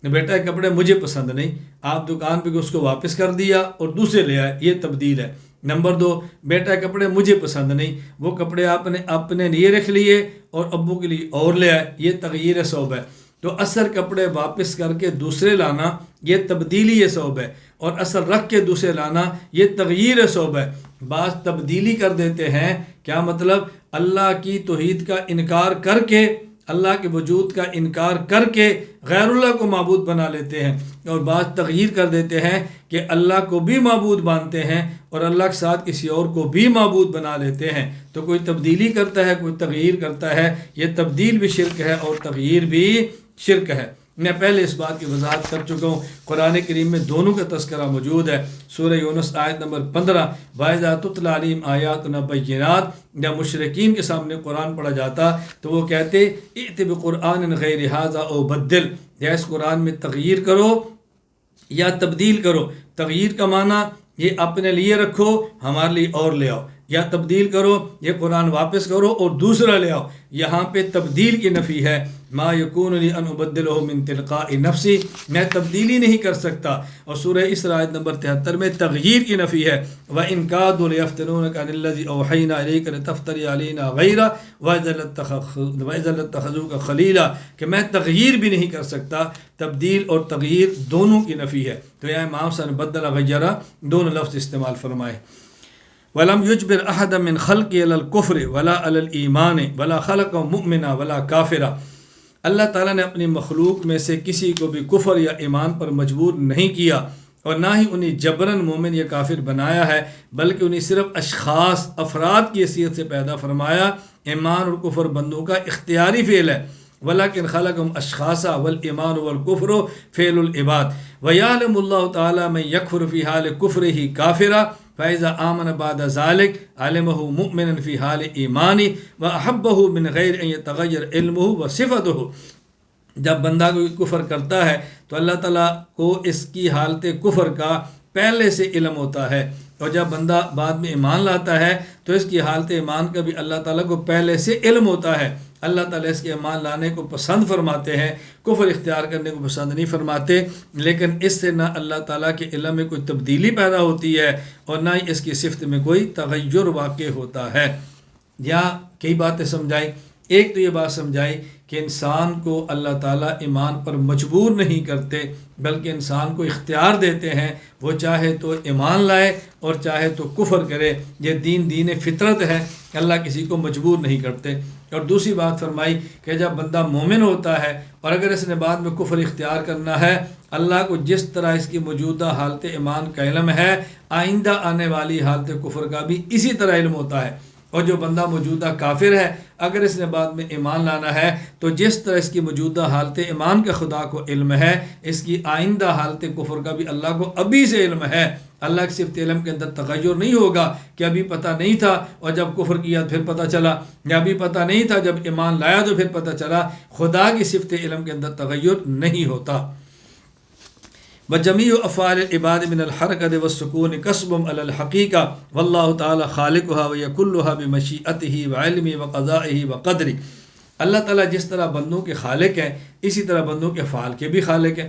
بیٹا یہ کپڑے مجھے پسند نہیں، آپ دکان پہ اس کو واپس کر دیا اور دوسرے لے آئے، یہ تبدیل ہے۔ نمبر 2، بیٹا کپڑے مجھے پسند نہیں، وہ کپڑے آپ نے اپنے لیے رکھ لیے اور ابو کے لیے اور لے آئے، یہ تغییر صوب ہے۔ تو اصل کپڑے واپس کر کے دوسرے لانا یہ تبدیلی صوب ہے، اور اصل رکھ کے دوسرے لانا یہ تغییر صوب ہے۔ بعض تبدیلی کر دیتے ہیں، کیا مطلب؟ اللہ کی توحید کا انکار کر کے، اللہ کے وجود کا انکار کر کے غیر اللہ کو معبود بنا لیتے ہیں، اور بعض تغییر کر دیتے ہیں کہ اللہ کو بھی معبود مانتے ہیں اور اللہ کے ساتھ کسی اور کو بھی معبود بنا لیتے ہیں۔ تو کوئی تبدیلی کرتا ہے، کوئی تغییر کرتا ہے، یہ تبدیل بھی شرک ہے اور تغییر بھی شرک ہے۔ میں پہلے اس بات کی وضاحت کر چکا ہوں، قرآن کریم میں دونوں کا تذکرہ موجود ہے۔ سورہ یونس آیت نمبر 15، وَإِذَا تُتْلَىٰ عَلَيْهِمْ آيَاتُنَا بَيِّنَاتٍ، جب مشرکین کے سامنے قرآن پڑھا جاتا تو وہ کہتے ائْتِ بِقُرْآنٍ غَيْرِ هَٰذَا أَوْ بَدِّلْ، یا اس قرآن میں تغییر کرو یا تبدیل کرو۔ تغییر کا معنی یہ اپنے لیے رکھو، ہمارے لیے اور لے آؤ، یا تبدیل کرو یہ قرآن واپس کرو اور دوسرا لے آؤ۔ یہاں پہ تبدیل کی نفی ہے، ما یکون لی ان ابدلہ من تلقاء نفسی، میں تبدیلی نہیں کر سکتا۔ اور سورہ اسراء آیت نمبر 73 میں تغییر کی نفی ہے، وَإِن كَادُوا لِيَفْتِنُونَكَ عَنِ الَّذِي أَوْحَيْنَا إِلَيْكَ لِتَفْتَرِيَ عَلَيْنَا غَيْرَهُ وَإِذًا لَاتَّخَذُوكَ خَلِيلًا، کہ میں تغییر بھی نہیں کر سکتا۔ تبدیل اور تغییر دونوں کی نفی ہے۔ تو یہاں امام صاحب نے بدل غیرہ دونوں لفظ استعمال فرمائے۔ وَلَمْ يُجْبِرْ أَحَدًا مِّنْ خَلْقِهِ عَلَى الْكُفْرِ وَلَا عَلَى الْإِيمَانِ وَلَا خَلَقَهُ مُؤْمِنًا وَلَا كَافِرًا، اللہ تعالیٰ نے اپنی مخلوق میں سے کسی کو بھی کفر یا ایمان پر مجبور نہیں کیا، اور نہ ہی انہیں جبراً مومن یا کافر بنایا ہے، بلکہ انہیں صرف اشخاص، افراد کی حیثیت سے پیدا فرمایا۔ ایمان اور کفر بندوں کا اختیاری فعل ہے، وَلَكِنْ خَلَقَهُمْ أَشْخَاصًا وَالْإِيمَانُ وَالْكُفْرُ فِعْلُ الْعِبَادِ وَيَعْلَمُ اللَّهُ تَعَالَىٰ مَن يَكْفُرُ فِي حَالِ كُفْرِهِ كَافِرًا فَإِذَا آمَنَ بَعْدَ ذَلِكَ عَلِمَهُ مُؤْمِنًا فِي حَالِ إِيمَانِهِ وَأَحَبَّهُ مِنْ غَيْرِ أَن يَتَغَيَّرَ عِلْمُهُ وَصِفَتُهُ، جب بندہ کوئی کفر کرتا ہے تو اللہ تعالیٰ کو اس کی حالت کفر کا پہلے سے علم ہوتا ہے، اور جب بندہ بعد میں ایمان لاتا ہے تو اس کی حالت ایمان کا بھی اللہ تعالیٰ کو پہلے سے علم ہوتا ہے۔ اللہ تعالیٰ اس کے ایمان لانے کو پسند فرماتے ہیں، کفر اختیار کرنے کو پسند نہیں فرماتے، لیکن اس سے نہ اللہ تعالیٰ کے علم میں کوئی تبدیلی پیدا ہوتی ہے اور نہ ہی اس کی صفت میں کوئی تغیر واقع ہوتا ہے۔ یا کئی باتیں سمجھائی، ایک تو یہ بات سمجھائی کہ انسان کو اللہ تعالیٰ ایمان پر مجبور نہیں کرتے، بلکہ انسان کو اختیار دیتے ہیں، وہ چاہے تو ایمان لائے اور چاہے تو کفر کرے، یہ دین فطرت ہے، اللہ کسی کو مجبور نہیں کرتے۔ اور دوسری بات فرمائی کہ جب بندہ مومن ہوتا ہے اور اگر اس نے بعد میں کفر اختیار کرنا ہے، اللہ کو جس طرح اس کی موجودہ حالت ایمان کا علم ہے، آئندہ آنے والی حالت کفر کا بھی اسی طرح علم ہوتا ہے۔ اور جو بندہ موجودہ کافر ہے، اگر اس نے بعد میں ایمان لانا ہے تو جس طرح اس کی موجودہ حالت ایمان کا خدا کو علم ہے، اس کی آئندہ حالت کفر کا بھی اللہ کو ابھی سے علم ہے۔ اللہ کی صفت علم کے اندر تغیر نہیں ہوگا کہ ابھی پتہ نہیں تھا اور جب کفر کیا پھر پتہ چلا، یا ابھی پتہ نہیں تھا جب ایمان لایا تو پھر پتہ چلا۔ خدا کی صفت علم کے اندر تغیر نہیں ہوتا۔ وجميع افعال العباد من الحركه والسكون كسب على الحقيقه والله تعالى خالقها وهي كلها بمشيئته وعلمه وقضائه وقدره، اللہ تعالیٰ جس طرح بندوں کے خالق ہیں اسی طرح بندوں کے افعال کے بھی خالق ہیں۔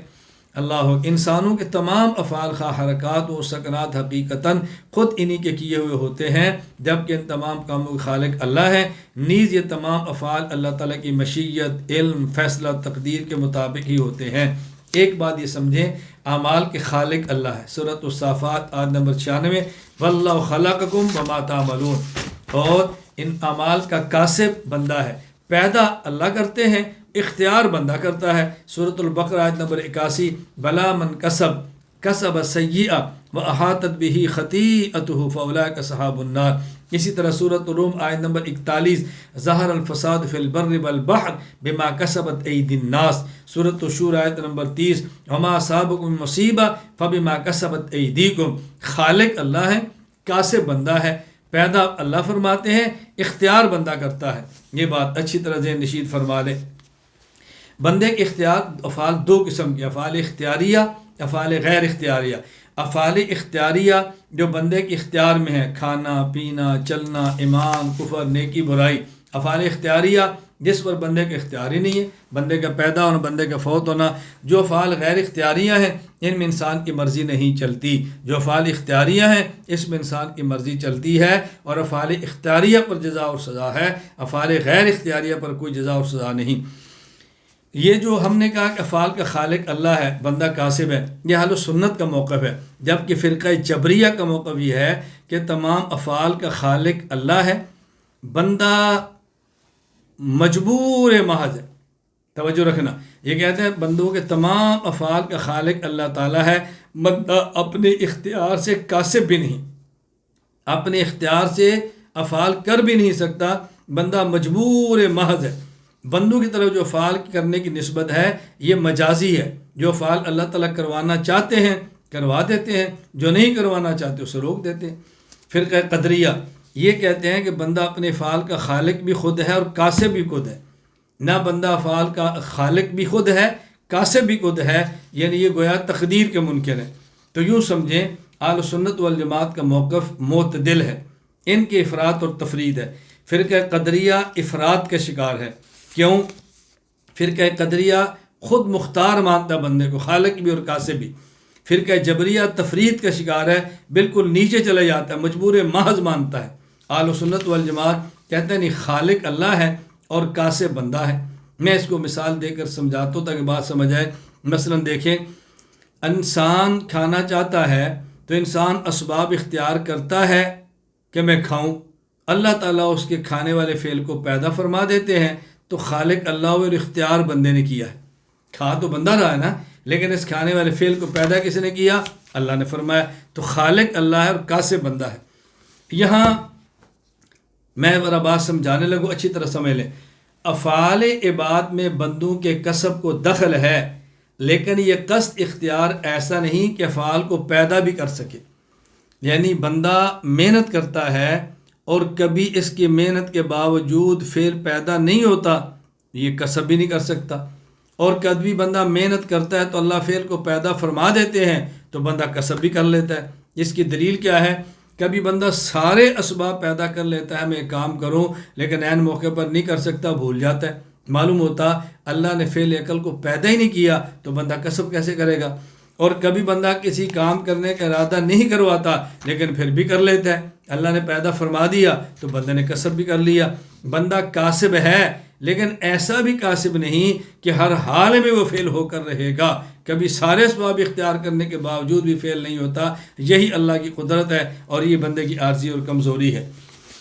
اللہ انسانوں کے تمام افعال خواہ حرکات و سکنات حقیقتاً خود انہی کے کیے ہوئے ہوتے ہیں، جبکہ ان تمام کاموں کے خالق اللہ ہیں۔ نیز یہ تمام افعال اللہ تعالیٰ کی مشیت، علم، فیصلہ، تقدیر کے مطابق ہی ہوتے ہیں۔ ایک بات یہ سمجھیں، اعمال کے خالق اللہ ہے۔ سورۃ الصافات آیت نمبر 96، واللہ خلقکم وما تعملون، اور ان اعمال کا کاسب بندہ ہے، پیدا اللہ کرتے ہیں، اختیار بندہ کرتا ہے۔ سورۃ البقرہ آیت نمبر 81، بلا من کسب سیئہ واحاطت بہ خطیئتہ فاولئک اصحاب النار۔ اسی طرح سورۃ الروم آیت نمبر 41، ظہر الفساد فی البر والبحر بما کسبت ایدی الناس۔ سورۃ الشورى آیت نمبر 30، وما اصابکم من مصیبہ فبما کسبت ایدیکم۔ خالق اللہ ہے، کاسب بندہ ہے، پیدا اللہ فرماتے ہیں، اختیار بندہ کرتا ہے۔ یہ بات اچھی طرح ذہن نشین فرما لے۔ بندے کے اختیار افعال دو قسم کے، افعال اختیاریہ، افعال غیر اختیاریہ۔ افعال اختیاریہ جو بندے کے اختیار میں ہے، کھانا پینا، چلنا، ایمان، کفر، نیکی، برائی۔ افعال اختیاریہ جس پر بندے کا اختیار ہی نہیں ہے، بندے کا پیدا ہونا، بندے کا فوت ہونا۔ جو افعال غیر اختیاریہ ہیں ان میں انسان کی مرضی نہیں چلتی، جو افعال اختیاریہ ہیں اس میں انسان کی مرضی چلتی ہے، اور افعال اختیاریہ پر جزا اور سزا ہے، افعال غیر اختیاریہ پر کوئی جزا اور سزا نہیں۔ یہ جو ہم نے کہا کہ افعال کا خالق اللہ ہے، بندہ کاسب ہے، یہ اہل سنت کا موقف ہے، جبکہ فرقہ جبریہ کا موقف یہ ہے کہ تمام افعال کا خالق اللہ ہے، بندہ مجبور محض ہے۔ توجہ رکھنا، یہ کہتے ہیں بندوں کے تمام افعال کا خالق اللہ تعالیٰ ہے، بندہ اپنے اختیار سے کاسب بھی نہیں، اپنے اختیار سے افعال کر بھی نہیں سکتا، بندہ مجبور محض ہے۔ بندوں کی طرف جو افعال کرنے کی نسبت ہے یہ مجازی ہے، جو افعال اللہ تعالیٰ کروانا چاہتے ہیں کروا دیتے ہیں، جو نہیں کروانا چاہتے اسے روک دیتے ہیں۔ فرقہ قدریہ یہ کہتے ہیں کہ بندہ اپنے افعال کا خالق بھی خود ہے اور کاسب بھی خود ہے، نہ بندہ افعال کا خالق بھی خود ہے، کاسب بھی خود ہے، یعنی یہ گویا تقدیر کے منکر ہے۔ تو یوں سمجھیں اہل سنت والجماعت کا موقف معتدل ہے، ان کے افراد اور تفرید ہے۔ فرقہ قدریہ افراد کا شکار ہے، کیوں؟ فرقہ قدریہ خود مختار مانتا ہے بندے کو، خالق بھی اور کاسب بھی۔ فرقہ جبریہ تفرید کا شکار ہے، بالکل نیچے چلے جاتا ہے، مجبور محض مانتا ہے۔ اہل سنت والجماعت کہتے ہیں نہیں، خالق اللہ ہے اور کاسب بندہ ہے۔ میں اس کو مثال دے کر سمجھاتا ہوں تاکہ بات سمجھ آئے۔ مثلا دیکھیں، انسان کھانا چاہتا ہے تو انسان اسباب اختیار کرتا ہے کہ میں کھاؤں، اللہ تعالیٰ اس کے کھانے والے فعل کو پیدا فرما دیتے ہیں، تو خالق اللہ اور اختیار بندے نے کیا ہے۔ کھا تو بندہ رہا ہے نا، لیکن اس کھانے والے فعل کو پیدا کس نے کیا؟ اللہ نے فرمایا۔ تو خالق اللہ ہے اور کاسب بندہ ہے۔ یہاں میں ذرا بات سمجھانے لگوں، اچھی طرح سمجھ لیں۔ افعال عباد میں بندوں کے کسب کو دخل ہے، لیکن یہ قصد اختیار ایسا نہیں کہ افعال کو پیدا بھی کر سکے۔ یعنی بندہ محنت کرتا ہے اور کبھی اس کی محنت کے باوجود فعل پیدا نہیں ہوتا، یہ کسب بھی نہیں کر سکتا۔ اور کبھی بندہ محنت کرتا ہے تو اللہ فعل کو پیدا فرما دیتے ہیں تو بندہ کسب بھی کر لیتا ہے۔ اس کی دلیل کیا ہے؟ کبھی بندہ سارے اسباب پیدا کر لیتا ہے، میں کام کروں، لیکن عین موقع پر نہیں کر سکتا، بھول جاتا ہے۔ معلوم ہوتا اللہ نے فعل عقل کو پیدا ہی نہیں کیا تو بندہ کسب کیسے کرے گا؟ اور کبھی بندہ کسی کام کرنے کا ارادہ نہیں کرواتا لیکن پھر بھی کر لیتا ہے، اللہ نے پیدا فرما دیا تو بندے نے کسب بھی کر لیا۔ بندہ کاسب ہے، لیکن ایسا بھی کاسب نہیں کہ ہر حال میں وہ فعل ہو کر رہے گا، کبھی سارے اسباب اختیار کرنے کے باوجود بھی فعل نہیں ہوتا۔ یہی اللہ کی قدرت ہے اور یہ بندے کی عاجزی اور کمزوری ہے۔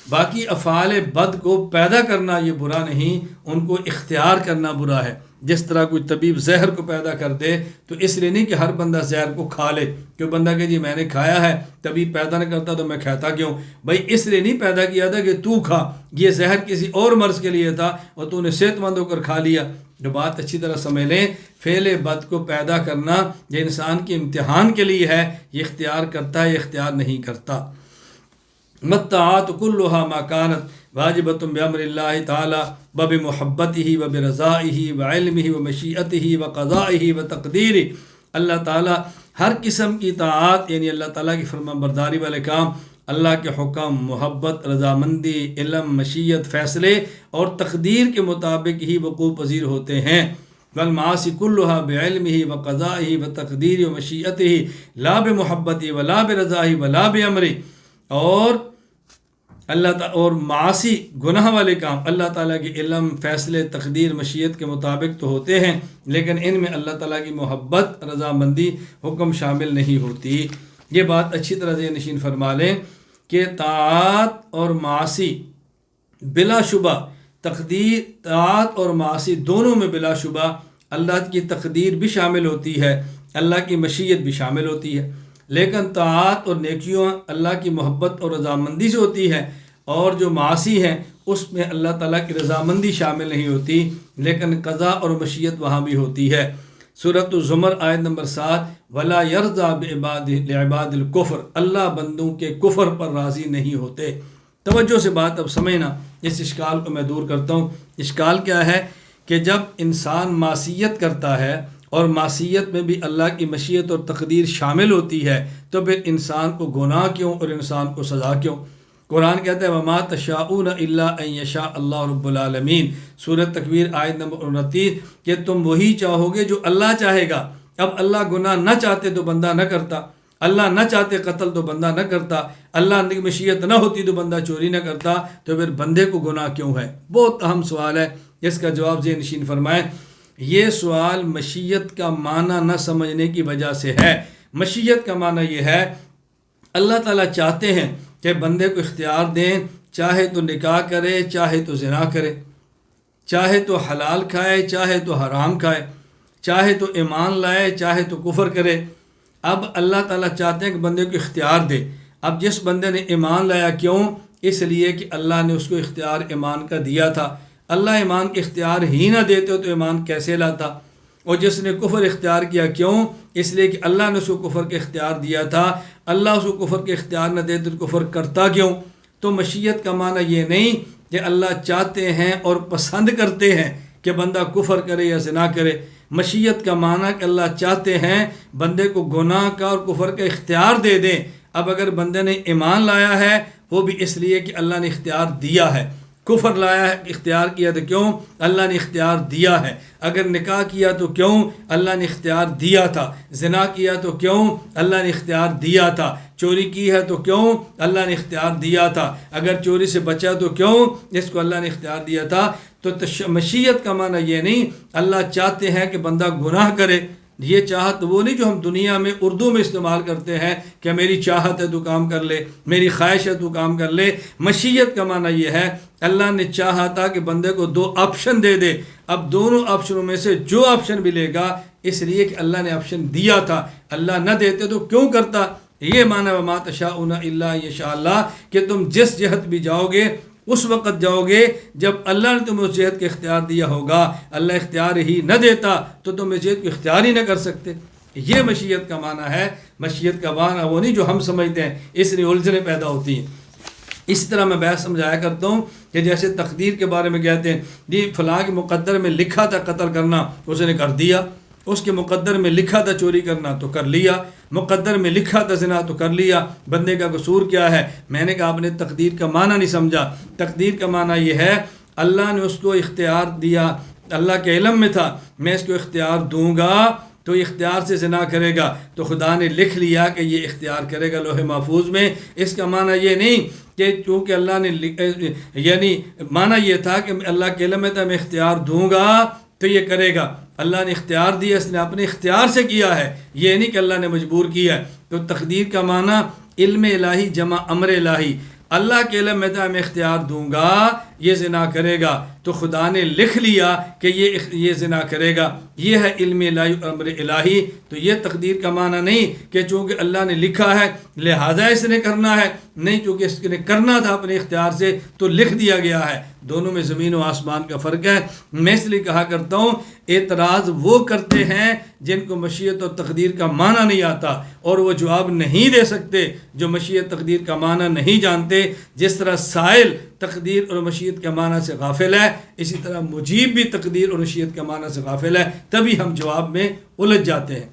باقی افعال بد کو پیدا کرنا یہ برا نہیں، ان کو اختیار کرنا برا ہے۔ جس طرح کوئی طبیب زہر کو پیدا کر دے تو اس لیے نہیں کہ ہر بندہ زہر کو کھا لے، کہ بندہ کہ جی میں نے کھایا ہے، طبیب پیدا نہ کرتا تو میں کھاتا کیوں؟ بھائی اس لیے نہیں پیدا کیا تھا کہ تو کھا، یہ زہر کسی اور مرض کے لیے تھا اور تو نے صحت مند ہو کر کھا لیا۔ جو بات اچھی طرح سمجھ لیں، فعل بد کو پیدا کرنا یہ انسان کے امتحان کے لیے ہے، یہ اختیار کرتا ہے، یہ اختیار نہیں کرتا۔ متعات کلها ما كانت واجبۃ بامر اللہ تعالی وبمحبتہ وبرضائہ وعلمہ ومشیئتہ وقضائہ وتقدیرہ۔ اللہ تعالیٰ ہر قسم کی طاعات، یعنی اللہ تعالیٰ کی فرمان برداری والے کام اللہ کے حکم، محبت، رضامندی، علم، مشیت، فیصلے اور تقدیر کے مطابق ہی وقوع پذیر ہوتے ہیں۔ والمعاصی كلها بعلمه وقضائه وتقدیره ومشیئته لا بمحبته ولا برضائه ولا بامره۔ اور معاصی گناہ والے کام اللہ تعالیٰ کے علم، فیصلے، تقدیر، مشیت کے مطابق تو ہوتے ہیں، لیکن ان میں اللہ تعالیٰ کی محبت، رضامندی، حکم شامل نہیں ہوتی۔ یہ بات اچھی طرح ذہن نشین فرما لیں کہ طاعات اور معاصی بلا شبہ، تقدیر، طاعات اور معاصی دونوں میں بلا شبہ اللہ کی تقدیر بھی شامل ہوتی ہے، اللہ کی مشیت بھی شامل ہوتی ہے، لیکن طاعات اور نیکیوں اللہ کی محبت اور رضامندی سے ہوتی ہے، اور جو معاصی ہیں اس میں اللہ تعالیٰ کی رضامندی شامل نہیں ہوتی، لیکن قضا اور مشیت وہاں بھی ہوتی ہے۔ سورۃ الزمر آیت نمبر 7، وَلَا يَرْضَى لِعِبَادِ الْكُفْرِ، اللہ بندوں کے کفر پر راضی نہیں ہوتے۔ توجہ سے بات اب سمجھنا، اس اشکال کو میں دور کرتا ہوں۔ اشکال کیا ہے کہ جب انسان معصیت کرتا ہے اور معصیت میں بھی اللہ کی مشیت اور تقدیر شامل ہوتی ہے، تو پھر انسان کو گناہ کیوں اور انسان کو سزا کیوں؟ قرآن کہتا ہے وَمَا تَشَاءُونَ إِلَّا أَن يَشَاءَ اللَّهُ رَبُّ الْعَالَمِينَ، سورۃ تکویر آیت نمبر 29، کہ تم وہی چاہو گے جو اللہ چاہے گا۔ اب اللہ گناہ نہ چاہتے تو بندہ نہ کرتا، اللہ نہ چاہتے قتل تو بندہ نہ کرتا، اللہ کی مشیت نہ ہوتی تو بندہ چوری نہ کرتا، تو پھر بندے کو گناہ کیوں ہے؟ بہت اہم سوال ہے، اس کا جواب ذہن نشین فرمائیں۔ یہ سوال مشیت کا معنی نہ سمجھنے کی وجہ سے ہے۔ مشیت کا معنی یہ ہے اللہ تعالیٰ چاہتے ہیں کہ بندے کو اختیار دیں، چاہے تو نکاح کرے، چاہے تو زنا کرے، چاہے تو حلال کھائے، چاہے تو حرام کھائے، چاہے تو ایمان لائے، چاہے تو کفر کرے۔ اب اللہ تعالیٰ چاہتے ہیں کہ بندے کو اختیار دے۔ اب جس بندے نے ایمان لایا، کیوں؟ اس لیے کہ اللہ نے اس کو اختیار ایمان کا دیا تھا۔ اللہ ایمان کے اختیار ہی نہ دیتے تو ایمان کیسے لاتا؟ اور جس نے کفر اختیار کیا، کیوں؟ اس لیے کہ اللہ نے اس کو کفر کے اختیار دیا تھا۔ اللہ اس کو کفر کے اختیار نہ دے تو کفر کرتا کیوں؟ تو مشیت کا معنی یہ نہیں کہ اللہ چاہتے ہیں اور پسند کرتے ہیں کہ بندہ کفر کرے یا زنا کرے۔ مشیت کا معنی کہ اللہ چاہتے ہیں بندے کو گناہ کا اور کفر کا اختیار دے دیں۔ اب اگر بندے نے ایمان لایا ہے وہ بھی اس لیے کہ اللہ نے اختیار دیا ہے، کفر لایا ہے اختیار کیا تو کیوں؟ اللہ نے اختیار دیا ہے۔ اگر نکاح کیا تو کیوں؟ اللہ نے اختیار دیا تھا۔ زنا کیا تو کیوں؟ اللہ نے اختیار دیا تھا۔ چوری کی ہے تو کیوں؟ اللہ نے اختیار دیا تھا۔ اگر چوری سے بچا تو کیوں؟ اس کو اللہ نے اختیار دیا تھا۔ تو مشیت کا معنی یہ نہیں اللہ چاہتے ہیں کہ بندہ گناہ کرے۔ یہ چاہت وہ نہیں جو ہم دنیا میں اردو میں استعمال کرتے ہیں کہ میری چاہت ہے تو کام کر لے، میری خواہش ہے تو کام کر لے۔ مشیت کا معنی یہ ہے اللہ نے چاہا تھا کہ بندے کو دو آپشن دے دے، اب دونوں آپشنوں میں سے جو آپشن ملے گا، اس لیے کہ اللہ نے آپشن دیا تھا، اللہ نہ دیتے تو کیوں کرتا؟ یہ معنی وما تشاءون الا ان یشاء اللہ، کہ تم جس جہت بھی جاؤ گے اس وقت جاؤ گے جب اللہ نے تمہیں اس جہت کا اختیار دیا ہوگا۔ اللہ اختیار ہی نہ دیتا تو تم اس جہت کو اختیار ہی نہ کر سکتے۔ یہ مشیت کا معنی ہے۔ مشیت کا معنی وہ نہیں جو ہم سمجھتے ہیں، اس لیے الجھنیں پیدا ہوتی ہیں۔ اسی طرح میں بحث سمجھایا کرتا ہوں کہ جیسے تقدیر کے بارے میں کہتے ہیں جی فلاں کے مقدر میں لکھا تھا قتل کرنا، اس نے کر دیا۔ اس کے مقدر میں لکھا تھا چوری کرنا تو کر لیا، مقدر میں لکھا تھا زنا تو کر لیا۔ بندے کا قصور کیا ہے؟ میں نے کہا آپ نے تقدیر کا معنی نہیں سمجھا۔ تقدیر کا معنی یہ ہے اللہ نے اس کو اختیار دیا، اللہ کے علم میں تھا میں اس کو اختیار دوں گا تو اختیار سے زنا کرے گا، تو خدا نے لکھ لیا کہ یہ اختیار کرے گا لوح محفوظ میں۔ اس کا معنی یہ نہیں کہ چونکہ اللہ نے یعنی معنی یہ تھا کہ اللہ کے علم میں تھا میں اختیار دوں گا تو یہ کرے گا۔ اللہ نے اختیار دیا، اس نے اپنے اختیار سے کیا ہے، یہ نہیں کہ اللہ نے مجبور کیا ہے۔ تو تقدیر کا معنی علم الہی جمع امر الہی، اللہ کے علم میں تھا میں اختیار دوں گا یہ زنا کرے گا، تو خدا نے لکھ لیا کہ یہ زنا کرے گا۔ یہ ہے علم الہی اور امر الہی۔ تو یہ تقدیر کا معنی نہیں کہ چونکہ اللہ نے لکھا ہے لہذا اس نے کرنا ہے، نہیں، چونکہ اس نے کرنا تھا اپنے اختیار سے تو لکھ دیا گیا ہے۔ دونوں میں زمین و آسمان کا فرق ہے۔ میں اس لیے کہا کرتا ہوں اعتراض وہ کرتے ہیں جن کو مشیت اور تقدیر کا معنی نہیں آتا، اور وہ جواب نہیں دے سکتے جو مشیت تقدیر کا معنی نہیں جانتے۔ جس طرح سائل تقدیر اور مشیت کے معنی سے غافل ہے، اسی طرح مجیب بھی تقدیر اور مشیت کے معنی سے غافل ہے، تبھی ہم جواب میں الجھ جاتے ہیں۔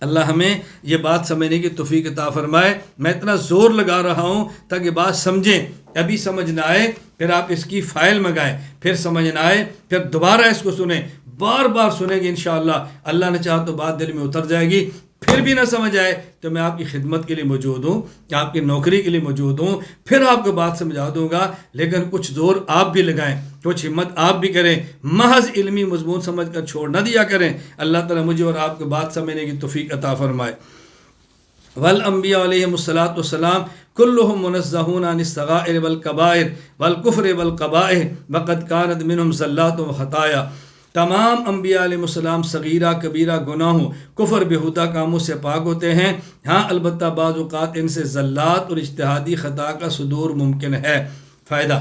اللہ ہمیں یہ بات سمجھنے کی توفیق عطا فرمائے۔ میں اتنا زور لگا رہا ہوں تاکہ بات سمجھیں، ابھی سمجھ نہ آئے پھر آپ اس کی فائل منگائیں، پھر سمجھ نہ آئے پھر دوبارہ اس کو سنیں، بار بار سنیں گے انشاءاللہ اللہ نے چاہا تو بات دل میں اتر جائے گی۔ پھر بھی نہ سمجھ آئے تو میں آپ کی خدمت کے لیے موجود ہوں، آپ کی نوکری کے لیے موجود ہوں، پھر آپ کو بات سمجھا دوں گا، لیکن کچھ زور آپ بھی لگائیں، کچھ ہمت آپ بھی کریں، محض علمی مضمون سمجھ کر چھوڑ نہ دیا کریں۔ اللہ تعالیٰ مجھے اور آپ کو بات سمجھنے کی توفیق عطا فرمائے۔ والانبیاء علیہم الصلاۃ والسلام کلہم منزہون عن الصغائر والکبائر والکفر والقبائح وقد کانت منہم زلات و خطایا۔ تمام انبیاء علیہ السلام صغیرہ کبیرہ گناہوں کفر بہودہ کاموں سے پاک ہوتے ہیں، ہاں البتہ بعض اوقات ان سے زلات اور اجتہادی خطا کا صدور ممکن ہے۔ فائدہ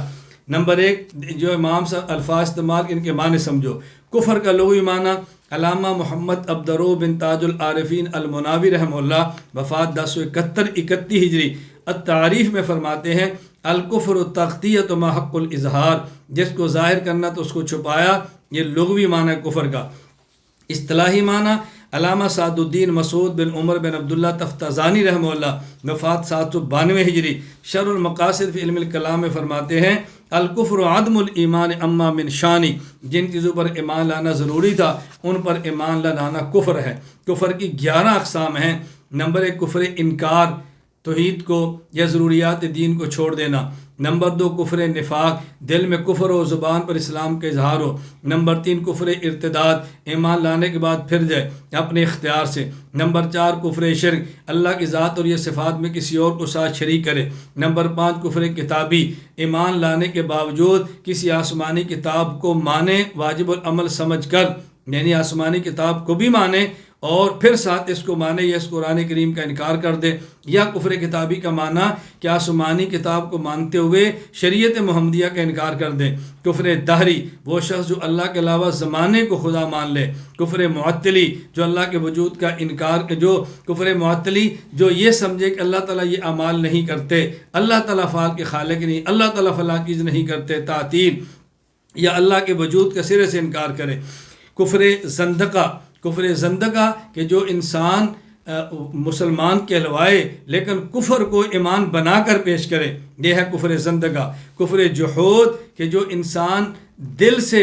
نمبر 1، جو امام صاحب الفاظ استعمال ان کے معنی سمجھو۔ کفر کا لغوی معنی، علامہ محمد عبدالرؤف بن تاج العارفین المناوی رحمہ اللہ وفات 1071 ہجری التعریف میں فرماتے ہیں الکفر تغطیۃ ما حق الاظہار، جس کو ظاہر کرنا تو اس کو چھپایا، یہ لغوی معنی کفر کا۔ اصطلاحی معنی، علامہ سعد الدین مسعود بن عمر بن عبداللہ تفتازانی رحمہ اللہ وفات 792 ہجری شرح المقاصد فی علم الکلام میں فرماتے ہیں الکفر عدم الایمان اما من شانی، جن چیزوں پر ایمان لانا ضروری تھا ان پر ایمان لانا کفر ہے۔ کفر کی 11 اقسام ہیں۔ نمبر 1، کفر انکار، توحید کو یا ضروریات دین کو چھوڑ دینا۔ نمبر 2، کفر نفاق، دل میں کفر ہو، زبان پر اسلام کا اظہار ہو۔ نمبر 3، کفر ارتداد، ایمان لانے کے بعد پھر جائے اپنے اختیار سے۔ نمبر 4، کفر شرک، اللہ کی ذات اور یہ صفات میں کسی اور کو ساتھ شریک کرے۔ نمبر 5، کفر کتابی، ایمان لانے کے باوجود کسی آسمانی کتاب کو مانے واجب العمل سمجھ کر، یعنی آسمانی کتاب کو بھی مانے اور پھر ساتھ اس کو مانے یا اس قرآن کریم کا انکار کر دے۔ یا کفر کتابی کا معنی کہ آسمانی کتاب کو مانتے ہوئے شریعت محمدیہ کا انکار کر دے۔ کفر دہری، وہ شخص جو اللہ کے علاوہ زمانے کو خدا مان لے۔ کفر معطلی، جو اللہ کے وجود کا انکار، کفر معطلی جو یہ سمجھے کہ اللہ تعالیٰ یہ اعمال نہیں کرتے، اللہ تعالیٰ فعال کے خالق نہیں، اللہ تعالیٰ فلاں چیز نہیں کرتے، تعطیل یا اللہ کے وجود کا سرے سے انکار کرے۔ کفر زندقہ، کفر زندقہ کہ جو انسان مسلمان کہلوائے لیکن کفر کو ایمان بنا کر پیش کرے، یہ ہے کفر زندقہ۔ کفر جحود کہ جو انسان دل سے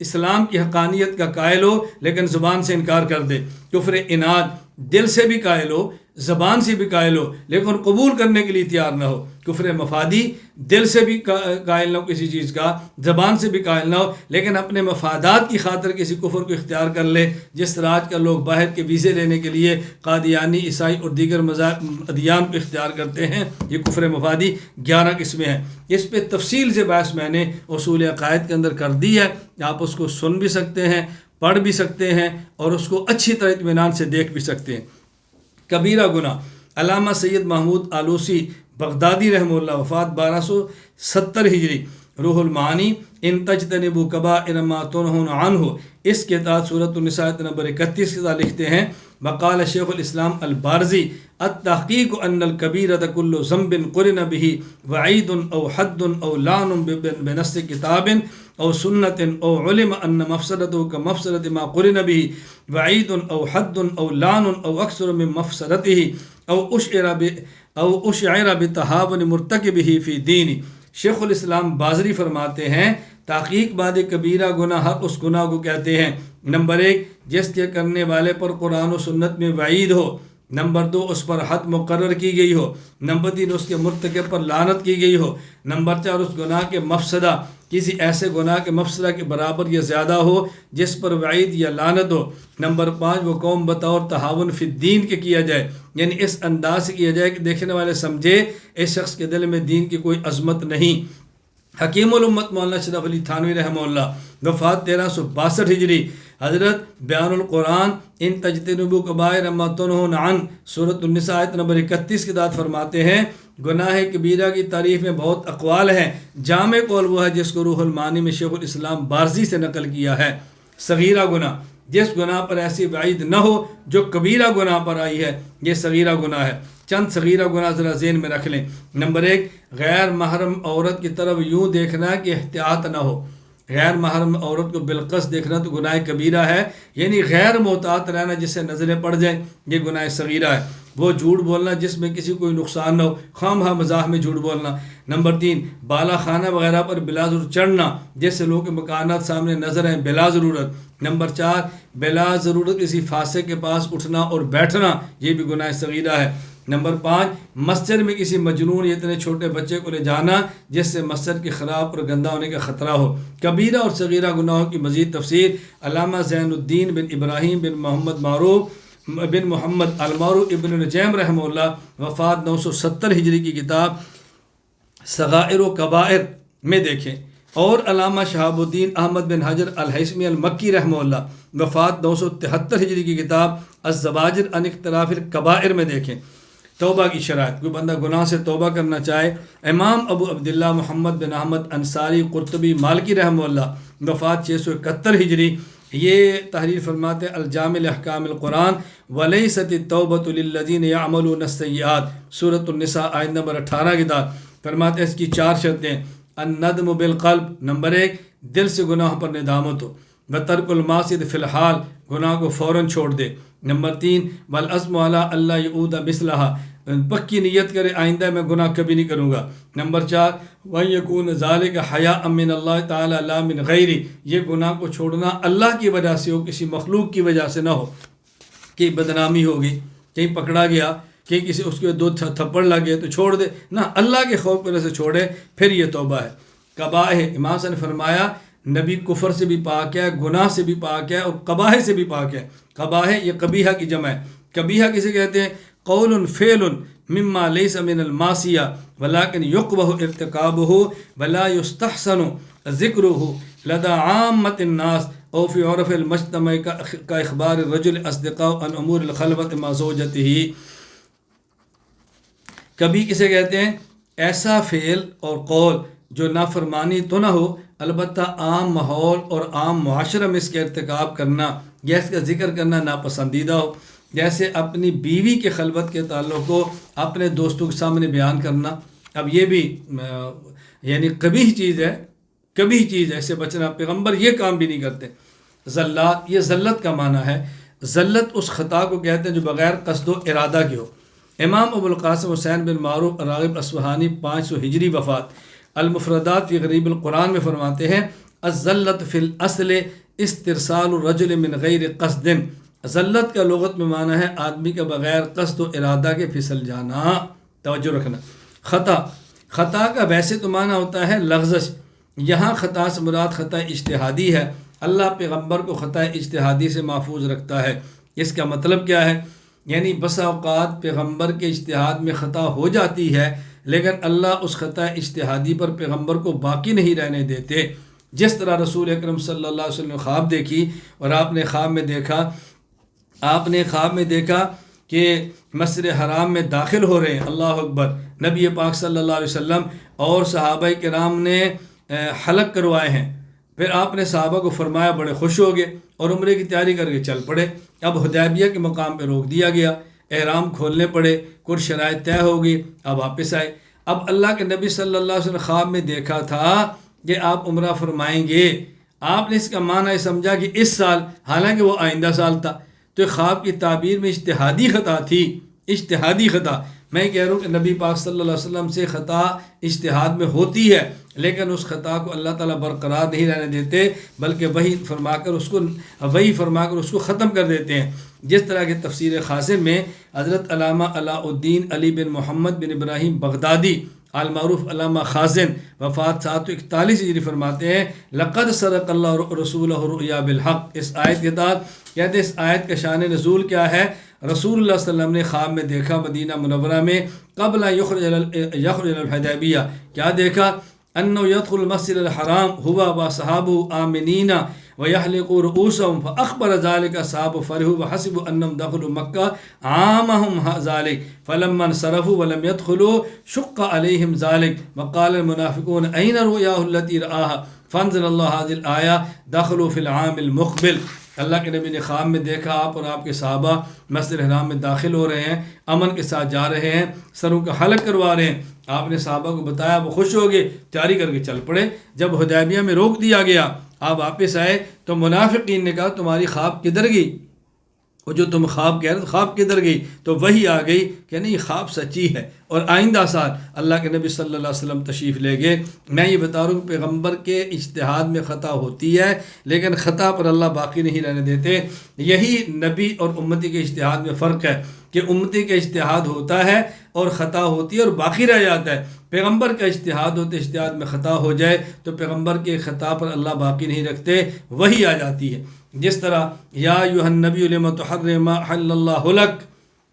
اسلام کی حقانیت کا قائل ہو لیکن زبان سے انکار کر دے۔ کفر عناد، دل سے بھی قائل ہو، زبان سے بھی قائل ہو لیکن قبول کرنے کے لیے تیار نہ ہو۔ کفر مفادی، دل سے بھی قائل نہ ہو کسی چیز کا، زبان سے بھی قائل نہ ہو لیکن اپنے مفادات کی خاطر کسی کفر کو اختیار کر لے، جس طرح آج کل لوگ باہر کے ویزے لینے کے لیے قادیانی، عیسائی اور دیگر ادیان کو اختیار کرتے ہیں۔ یہ کفر مفادی 11 قسمیں ہیں۔ اس پہ تفصیل سے بحث میں نے اصول عقائد کے اندر کر دی ہے، آپ اس کو سن بھی سکتے ہیں، پڑھ بھی سکتے ہیں اور اس کو اچھی طرح اطمینان سے دیکھ بھی سکتے ہیں۔ کبیرہ گناہ، علامہ سید محمود آلوسی بغدادی رحمہ اللہ وفات 1270 ہجری روح المعانی ان تجتنبوا کبائر ما تنہون عنہ، اس کے تحت سورۃ النساء نمبر 31 کے ساتھ لکھتے ہیں وقال شیخ الاسلام البارزی التحقیق ان الکبیرۃ کل ذنب قرن به وعید او حد او لعن بنص کتاب او سنت او علم ان مفسدته كمفسدة ما قرن به وعید او حد او لعن او اکثر من مفسدته او اشعر بتہاون مرتکبه فی دین۔ شیخ الاسلام بازری فرماتے ہیں تحقیق بعد کبیرہ گناہ حق اس گناہ کو کہتے ہیں، نمبر 1 جس کے کرنے والے پر قرآن و سنت میں وعید ہو، نمبر 2 اس پر حد مقرر کی گئی ہو، نمبر 3 اس کے مرتکب پر لعنت کی گئی ہو، نمبر 4 اس گناہ کے مفسدہ کسی ایسے گناہ کے مفسدہ کے برابر یا زیادہ ہو جس پر وعید یا لعنت ہو، نمبر 5 وہ قوم بطور تہاون فی الدین کے کیا جائے، یعنی اس انداز سے کیا جائے کہ دیکھنے والے سمجھے اس شخص کے دل میں دین کی کوئی عظمت نہیں۔ حکیم الامت مولانا اشرف علی تھانوی رحمہ اللہ وفات 1362 ہجری حضرت بیان القرآن ان تجتنبوا کبائر ما تنہون عنہ سورۃ النساء آیت نمبر 31 کے بعد فرماتے ہیں گناہ کبیرہ کی تعریف میں بہت اقوال ہیں، جامع قول وہ ہے جس کو روح المعانی میں شیخ الاسلام بارزی سے نقل کیا ہے۔ صغیرہ گناہ، جس گناہ پر ایسی وعید نہ ہو جو کبیرہ گناہ پر آئی ہے، یہ صغیرہ گناہ ہے۔ چند صغیرہ گناہ ذرا ذہن میں رکھ لیں۔ نمبر 1 غیر محرم عورت کی طرف یوں دیکھنا کہ احتیاط نہ ہو، غیر محرم عورت کو بالقصد دیکھنا تو گناہ کبیرہ ہے، یعنی غیر محتاط رہنا جس سے نظریں پڑ جائیں یہ گناہ صغیرہ ہے۔ وہ جھوٹ بولنا جس میں کسی کوئی نقصان نہ ہو، خواہ مخواہ مزاح میں جھوٹ بولنا۔ نمبر 3، بالا خانہ وغیرہ پر بلا ضرورت چڑھنا جیسے لوگوں کے مکانات سامنے نظر ہیں بلا ضرورت۔ نمبر 4، بلا ضرورت کسی فاسق کے پاس اٹھنا اور بیٹھنا، یہ بھی گناہ صغیرہ ہے۔ نمبر 5، مسجد میں کسی مجنون یا اتنے چھوٹے بچے کو لے جانا جس سے مسجد کے خراب اور گندہ ہونے کا خطرہ ہو۔ کبیرہ اور صغیرہ گناہوں کی مزید تفصیل علامہ زین الدین بن ابراہیم بن محمد المعروف ابن نجیم رحمہ اللہ وفات 970 ہجری کی کتاب صغائر و کبائر میں دیکھیں، اور علامہ شہاب الدین احمد بن حجر الہیثمی المکی رحمہ اللہ وفات 973 ہجری کی کتاب الزواجر عن اقتراف الکبائر میں دیکھیں۔ توبہ کی شرائط، کوئی بندہ گناہ سے توبہ کرنا چاہے، امام ابو عبداللہ محمد بن احمد انصاری قرطبی مالکی رحمہ اللہ وفات 671 ہجری یہ تحریر فرماتے ہیں الجامع لاحکام القرآن ولیست التوبۃ للذین یعملون السیئات، سورۃ النساء آیت نمبر 18 کی داد فرماتے ہیں اس کی 4 شرطیں: الندم بالقلب، نمبر 1 دل سے گناہ پر ندامت ہو، وترک المعصیۃ فی الحال، گناہ کو فوراً چھوڑ دے، نمبر 3 والعزم علی اللہ یعود مثلہا، پکی نیت کرے آئندہ میں گناہ کبھی نہیں کروں گا، نمبر 4 وَيَكُونَ ذَلِكَ حَيَاءً مِّنَ اللَّهِ تَعَالَى لَا مِنْ غَيْرِهِ، یہ گناہ کو چھوڑنا اللہ کی وجہ سے ہو، کسی مخلوق کی وجہ سے نہ ہو کہ بدنامی ہوگی، کہیں پکڑا گیا، کہ کسی اس کے 2 تھپڑ لگ گئے تو چھوڑ دے، نہ اللہ کے خوف کی وجہ سے چھوڑے، پھر یہ توبہ ہے۔ قبائح، امام صاحب نے فرمایا نبی کفر سے بھی پاک ہے، گناہ سے بھی پاک ہے، اور قبائح سے بھی پاک ہے۔ قبائح یہ قبیحہ کی جمع ہے۔ قبیحہ کسے کہتے ہیں؟ قول فعل مما لیس من المعصیہ ولکن یقبح ارتکابہ ولا یستحسن ذکرہ لدى عامة الناس او فی عرف المجتمع کا اخبار الرجل اصدقاء عن امور الخلوت مع زوجته۔ کبھی کسے کہتے ہیں؟ ایسا فعل اور قول جو نافرمانی تو نہ ہو البتہ عام ماحول اور عام معاشرہ میں اس کا ارتکاب کرنا یا اس کا ذکر کرنا ناپسندیدہ ہو، جیسے اپنی بیوی کے خلوت کے تعلق کو اپنے دوستوں کے سامنے بیان کرنا۔ اب یہ بھی یعنی قبیح چیز ہے، قبیح چیز ہے، اسے بچنا۔ پیغمبر یہ کام بھی نہیں کرتے۔ زلات، یہ ذلت کا معنی ہے۔ ذلت اس خطا کو کہتے ہیں جو بغیر قصد و ارادہ کے ہو۔ امام ابو القاسم حسین بن معروف راغب اصفہانی 500 ہجری وفات المفردات فی غریب القرآن میں فرماتے ہیں الذلت فی الاصل استرسال الرجل من غیر قصد، ذلت کا لغت میں معنی ہے آدمی کا بغیر قصد و ارادہ کے پھسل جانا۔ توجہ رکھنا۔ خطا، خطا کا ویسے تو معنی ہوتا ہے لغزش، یہاں خطا سے مراد خطا اجتہادی ہے۔ اللہ پیغمبر کو خطا اجتہادی سے محفوظ رکھتا ہے۔ اس کا مطلب کیا ہے؟ یعنی بسا اوقات پیغمبر کے اجتہاد میں خطا ہو جاتی ہے، لیکن اللہ اس خطا اجتہادی پر پیغمبر کو باقی نہیں رہنے دیتے۔ جس طرح رسول اکرم صلی اللہ علیہ وسلم نے خواب دیکھی اور آپ نے خواب میں دیکھا کہ مسجد حرام میں داخل ہو رہے ہیں، اللہ اکبر، نبی پاک صلی اللہ علیہ وسلم اور صحابہ کرام نے حلق کروائے ہیں۔ پھر آپ نے صحابہ کو فرمایا، بڑے خوش ہو گئے اور عمرے کی تیاری کر کے چل پڑے۔ اب حدیبیہ کے مقام پہ روک دیا گیا، احرام کھولنے پڑے، کچھ شرائط طے ہو گئی، اب واپس آئے۔ اب اللہ کے نبی صلی اللہ علیہ وسلم خواب میں دیکھا تھا کہ آپ عمرہ فرمائیں گے، آپ نے اس کا معنی سمجھا کہ اس سال، حالانکہ وہ آئندہ سال تھا۔ تو خواب کی تعبیر میں اجتہادی خطا تھی، اجتہادی خطا۔ میں کہہ رہا ہوں کہ نبی پاک صلی اللہ علیہ وسلم سے خطا اجتہاد میں ہوتی ہے، لیکن اس خطا کو اللہ تعالیٰ برقرار نہیں رہنے دیتے، بلکہ وہی فرما کر اس کو ختم کر دیتے ہیں۔ جس طرح کہ تفسیر خاصم میں حضرت علامہ علاء الدین علی بن محمد بن ابراہیم بغدادی المعروف علامہ خازن وفات 741 ہجری فرماتے ہیں لقد صدق اللہ رسولہ الرؤیا بالحق۔ اس آیت کے تحت کہتے ہیں اس آیت کا شان نزول کیا ہے؟ رسول اللہ صلی اللہ علیہ وسلم نے خواب میں دیکھا مدینہ منورہ میں قبل یخرج الحدیبیہ، کیا دیکھا؟ انه يدخل المسجد الحرام هو وصحابه آمنين ويحلقوا رؤوسهم فاخبر ذلك اصحاب فرحوا وحسبوا انهم دخلوا مكة عامهم ذلك فلما انصرفوا ولم يدخلوا شق عليهم ذلك وقال المنافقون اين رؤياه التي رآها فانزل الله هذه الآية دخلوا في العام المقبل۔ اللہ کے نبی نے خواب میں دیکھا آپ اور آپ کے صحابہ مسجد حرام میں داخل ہو رہے ہیں، امن کے ساتھ جا رہے ہیں، سروں کا حلق کروا رہے ہیں۔ آپ نے صحابہ کو بتایا، وہ خوش ہو گئے، تیاری کر کے چل پڑے۔ جب حدیبیہ میں روک دیا گیا، آپ واپس آئے تو منافقین نے کہا تمہاری خواب کدھر گئی؟ وہ جو تم خواب کہہ رہے تھے خواب کدھر گئی؟ تو وہی آ گئی کہ نہیں خواب سچی ہے، اور آئندہ سال اللہ کے نبی صلی اللہ علیہ وسلم تشریف لے گئے۔ میں یہ بتا رہا ہوں کہ پیغمبر کے اجتہاد میں خطا ہوتی ہے، لیکن خطا پر اللہ باقی نہیں رہنے دیتے۔ یہی نبی اور امتی کے اجتہاد میں فرق ہے کہ امتی کا اجتہاد ہوتا ہے اور خطا ہوتی ہے اور باقی رہ جاتا ہے۔ پیغمبر کا اجتہاد ہوتے، اجتہاد میں خطا ہو جائے تو پیغمبر کے خطا پر اللہ باقی نہیں رکھتے، وہی آ جاتی ہے۔ جس طرح یا ایھا النبی لم تحرم ما احل اللہ لک،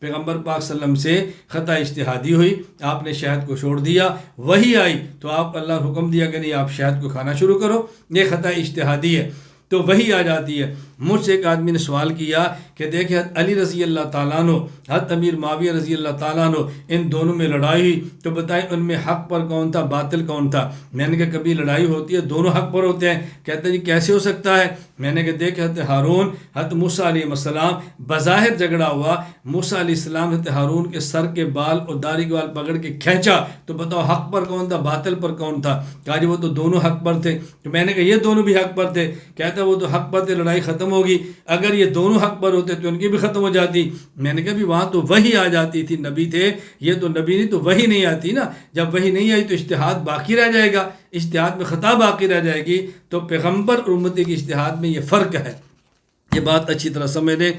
پیغمبر پاک صلی اللہ علیہ وسلم سے خطا اجتہادی ہوئی، آپ نے شہد کو چھوڑ دیا، وہی آئی تو آپ اللہ حکم دیا کہ نہیں آپ شہد کو کھانا شروع کرو، یہ خطا اجتہادی ہے تو وہی آ جاتی ہے۔ مجھ سے ایک آدمی نے سوال کیا کہ دیکھیں حضرت علی رضی اللہ تعالیٰ عنہ، حضرت امیر معاویہ رضی اللہ تعالیٰ عنہ، ان دونوں میں لڑائی ہوئی تو بتائیں ان میں حق پر کون تھا، باطل کون تھا؟ میں نے کہا کبھی لڑائی ہوتی ہے دونوں حق پر ہوتے ہیں۔ کہتے ہیں جی کیسے ہو سکتا ہے؟ میں نے کہا دیکھ حضرت ہارون حضرت موسیٰ علیہ السلام، بظاہر جھگڑا ہوا، موسیٰ علیہ السلام حضرت ہارون کے سر کے بال اور داڑھی کے بال پکڑ کے کھینچا تو بتاؤ حق پر کون تھا، باطل پر کون تھا؟ کہا جی وہ تو دونوں حق پر تھے۔ تو میں نے کہا یہ دونوں بھی حق پر تھے؟ کہتا وہ تو حق پر تھے، لڑائی ختم ہوگی۔ اگر یہ دونوں حق پر ہوتے تو ان کی بھی ختم ہو جاتی۔ میں نے کہا بھی وہاں تو وہی آ جاتی تھی، نبی تھے، یہ تو نبی نہیں تو وہی نہیں آتی نا۔ جب وہی نہیں آئی تو اجتہاد باقی رہ جائے گا، اجتہاد میں خطا باقی رہ جائے گی۔ تو پیغمبر اور امتی کے اجتہاد میں یہ فرق ہے، یہ بات اچھی طرح سمجھ لیں۔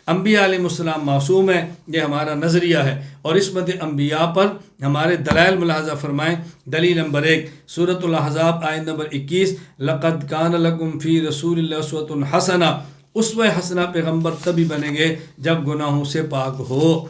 انبیاء علیہ السلام معصوم ہے، یہ ہمارا نظریہ ہے، اور عصمت انبیاء پر ہمارے دلائل ملاحظہ فرمائیں۔ دلیل نمبر 1 سورۃ الاحزاب آیت نمبر 21، لقد کان لکم فی رسول اللہ اسوۃ حسنہ، اسوہ حسنہ پیغمبر تبھی بنیں گے جب گناہوں سے پاک ہو۔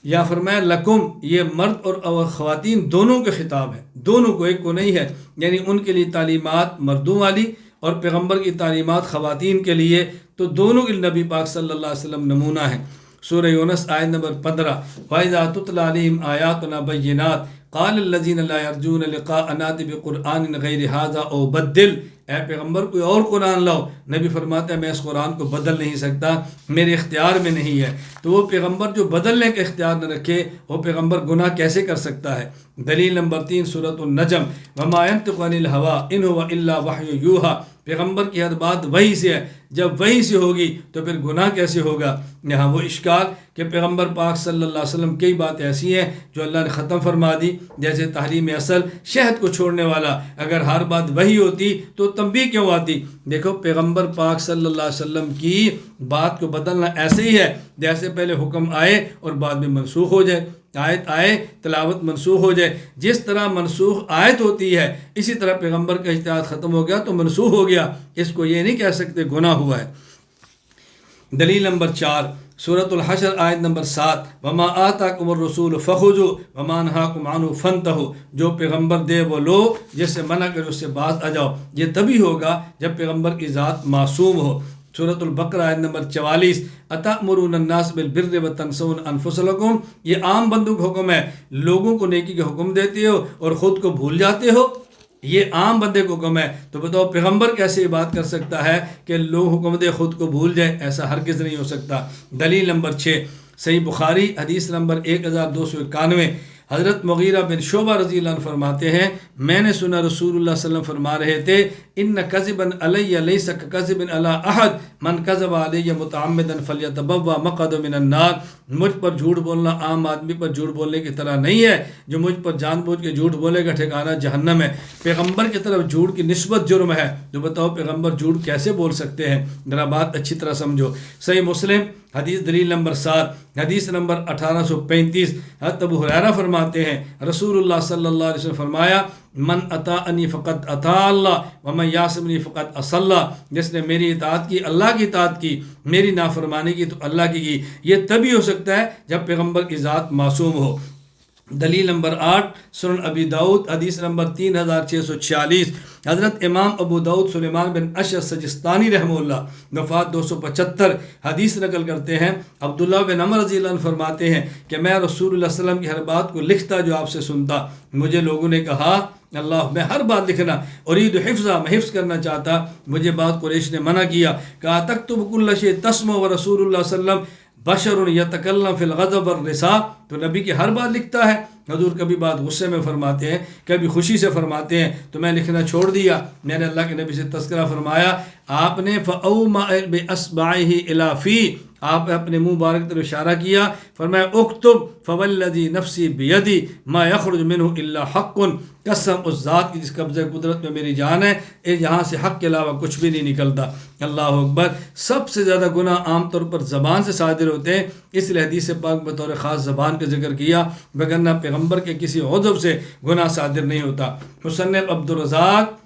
یا فرمایا لکم، یہ مرد اور خواتین دونوں کے خطاب ہے، دونوں کو، ایک کو نہیں ہے، یعنی ان کے لیے تعلیمات مردوں والی اور پیغمبر کی تعلیمات خواتین کے لیے، تو دونوں کے نبی پاک صلی اللہ علیہ وسلم نمونہ ہیں۔ سورہ یونس آیت نمبر 15، وَإِذَا تُتْلَىٰ عَلَيْهِمْ آيَاتُنَا بَيِّنَاتٍ قَالَ الَّذِينَ لَا يَرْجُونَ لِقَاءَنَا ائْتِ بِقُرْآنٍ غَيْرِ هَٰذَا أَوْ بَدِّلْ، اے پیغمبر کوئی اور قرآن لاؤ۔ نبی فرماتا ہے میں اس قرآن کو بدل نہیں سکتا، میرے اختیار میں نہیں ہے۔ تو وہ پیغمبر جو بدلنے کا اختیار نہ رکھے، وہ پیغمبر گناہ کیسے کر سکتا ہے؟ دلیل نمبر 3 سورۃ النجم، وَمَا يَنطِقُ عَنِ الْهَوَىٰ إِنْ هُوَ إِلَّا وَحْيٌ يُوحَىٰ، پیغمبر کی ہر بات وحی سے ہے، جب وحی سے ہوگی تو پھر گناہ کیسے ہوگا؟ یہاں وہ اشکال کہ پیغمبر پاک صلی اللہ علیہ وسلم کئی باتیں ایسی ہیں جو اللہ نے ختم فرما دی، جیسے تحریم اصل، شہد کو چھوڑنے والا، اگر ہر بات وحی ہوتی تو تنبیہ کیوں آتی؟ دیکھو پیغمبر پاک صلی اللہ علیہ وسلم کی بات کو بدلنا ایسے ہی ہے جیسے پہلے حکم آئے اور بعد میں منسوخ ہو جائے، آیت آئے تلاوت منسوخ ہو جائے۔ جس طرح منسوخ آیت ہوتی ہے اسی طرح پیغمبر کا اجتہاد ختم ہو گیا تو منسوخ ہو گیا، اس کو یہ نہیں کہہ سکتے گناہ ہوا ہے۔ دلیل نمبر 4 سورۃ الحشر آیت نمبر 7، وما آتاکم الرسول فخذوا وما نہاکم عنہ فانتہوا، جو پیغمبر دے وہ لو، جس سے منع کرے اس سے باز آ جاؤ۔ یہ تبھی ہوگا جب پیغمبر کی ذات معصوم ہو۔ سورۃ البقرہ آیت نمبر 44، اتأمرون الناس بالبر وتنسون انفسکم، یہ عام بندوں کا حکم ہے، لوگوں کو نیکی کا حکم دیتے ہو اور خود کو بھول جاتے ہو، یہ عام بندے کو حکم ہے۔ تو بتاؤ پیغمبر کیسے یہ بات کر سکتا ہے کہ لوگ حکم دے خود کو بھول جائے؟ ایسا ہرگز نہیں ہو سکتا۔ دلیل نمبر 6 صحیح بخاری حدیث نمبر 1291، حضرت مغیرہ بن شعبہ رضی اللہ عنہ فرماتے ہیں میں نے سنا رسول اللہ صلی اللہ علیہ وسلم فرما رہے تھے، ان کذبا علی لیس کذب علی احد من کذب علی متعمدا فلیتبوأ مقعدہ من النار، مجھ پر جھوٹ بولنا عام آدمی پر جھوٹ بولنے کی طرح نہیں ہے، جو مجھ پر جان بوجھ کے جھوٹ بولے گا ٹھکانہ جہنم ہے۔ پیغمبر کی طرف جھوٹ کی نسبت جرم ہے، تو بتاؤ پیغمبر جھوٹ کیسے بول سکتے ہیں؟ ذرا بات اچھی طرح سمجھو۔ صحیح مسلم حدیث دلیل نمبر 7 حدیث نمبر 1835، حضرت ابو ہریرہ فرماتے ہیں رسول اللہ صلی اللہ علیہ وسلم فرمایا، من اطاعنی فقد اطاع اللہ ومن یعصمنی فقد عصی اللہ، جس نے میری اطاعت کی اللہ کی اطاعت کی، میری نافرمانی کی تو اللہ کی۔ یہ تبھی ہو سکتا ہے جب پیغمبر کی ذات معصوم ہو۔ دلیل نمبر 8 سنن ابی داؤد حدیث نمبر 3646، حضرت امام ابو داؤد سلیمان بن اشعث سجستانی رحمہ اللہ وفات 275 حدیث نقل کرتے ہیں، عبداللہ بن عمر رضی اللہ عنہ فرماتے ہیں کہ میں رسول اللہ صلی اللہ علیہ وسلم کی ہر بات کو لکھتا جو آپ سے سنتا، مجھے لوگوں نے کہا اللہ میں ہر بات لکھنا، ارید حفظہ میں حفظ کرنا چاہتا، مجھے بات قریش نے منع کیا، کہا تکتب کل شیء تسمع ورسول اللہ صلی اللہ علیہ وسلم بشر یتکلم فی الغضب والرثاء، تو نبی کی ہر بات لکھتا ہے، حضور کبھی بات غصے میں فرماتے ہیں کبھی خوشی سے فرماتے ہیں، تو میں لکھنا چھوڑ دیا۔ میں نے اللہ کے نبی سے تذکرہ فرمایا، آپ نے فَأَوْمَأَ بِأَصْبَعِهِ إِلَى فِي، آپ اپنے منہ مبارک طرف اشارہ کیا، فرمایا اکتب فوالذی نفسی بیدی ما یخرج منہ الا حق، قسم اس ذات کی جس قبضہ قدرت میں میری جان ہے، یہاں سے حق کے علاوہ کچھ بھی نہیں نکلتا۔ اللہ اکبر۔ سب سے زیادہ گناہ عام طور پر زبان سے صادر ہوتے ہیں، اس لیے حدیث پاک بطور خاص زبان کا ذکر کیا، وگرنہ پیغمبر کے کسی عضو سے گناہ صادر نہیں ہوتا۔ مصنف عبدالرزاق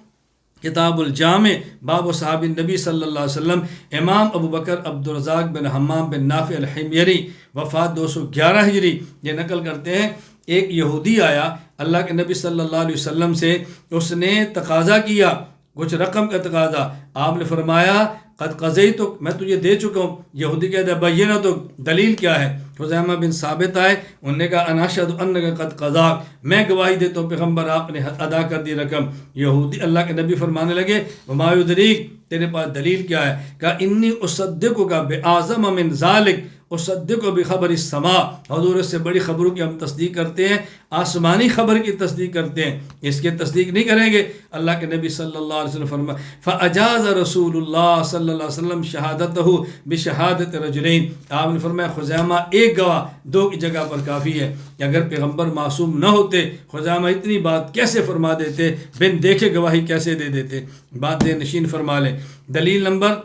کتاب الجامع باب صحاب النبی صلی اللہ علیہ وسلم، امام ابو بکر عبدالرزاق بن حمام بن نافع الحميري وفات 211 ہجری، یہ نقل کرتے ہیں ایک یہودی آیا اللہ کے نبی صلی اللہ علیہ وسلم سے، اس نے تقاضا کیا کچھ رقم کا تقاضا، آپ نے فرمایا قد قضیتک، میں تجھے دے چکا ہوں۔ یہودی کہتا ہے بینتک، دلیل کیا ہے؟ خزیمہ بن ثابت آئے، انہوں نے کہا انا اشہد انک قد قضاک، میں گواہی دیتا ہوں پیغمبر آپ نے ادا کر دی رقم۔ یہودی اللہ کے نبی فرمانے لگے وما یدریک، تیرے پاس دلیل کیا ہے؟ کہا انی اصدقک باعظم من ذلک، اصدق بخبر السماء، حضور سے بڑی خبروں کی ہم تصدیق کرتے ہیں، آسمانی خبر کی تصدیق کرتے ہیں، اس کی تصدیق نہیں کریں گے۔ اللہ کے نبی صلی اللہ علیہ وسلم فرمایا فاجاز رسول اللہ صلی اللہ علیہ وسلم شہادتہ بشہادت رجلین، آپ نے فرمایا خزیمہ ایک گواہ دو کی جگہ پر کافی ہے۔ اگر پیغمبر معصوم نہ ہوتے خزیمہ اتنی بات کیسے فرما دیتے، بن دیکھے گواہی کیسے دے دیتے؟ بات دے نشین فرما لیں۔ دلیل نمبر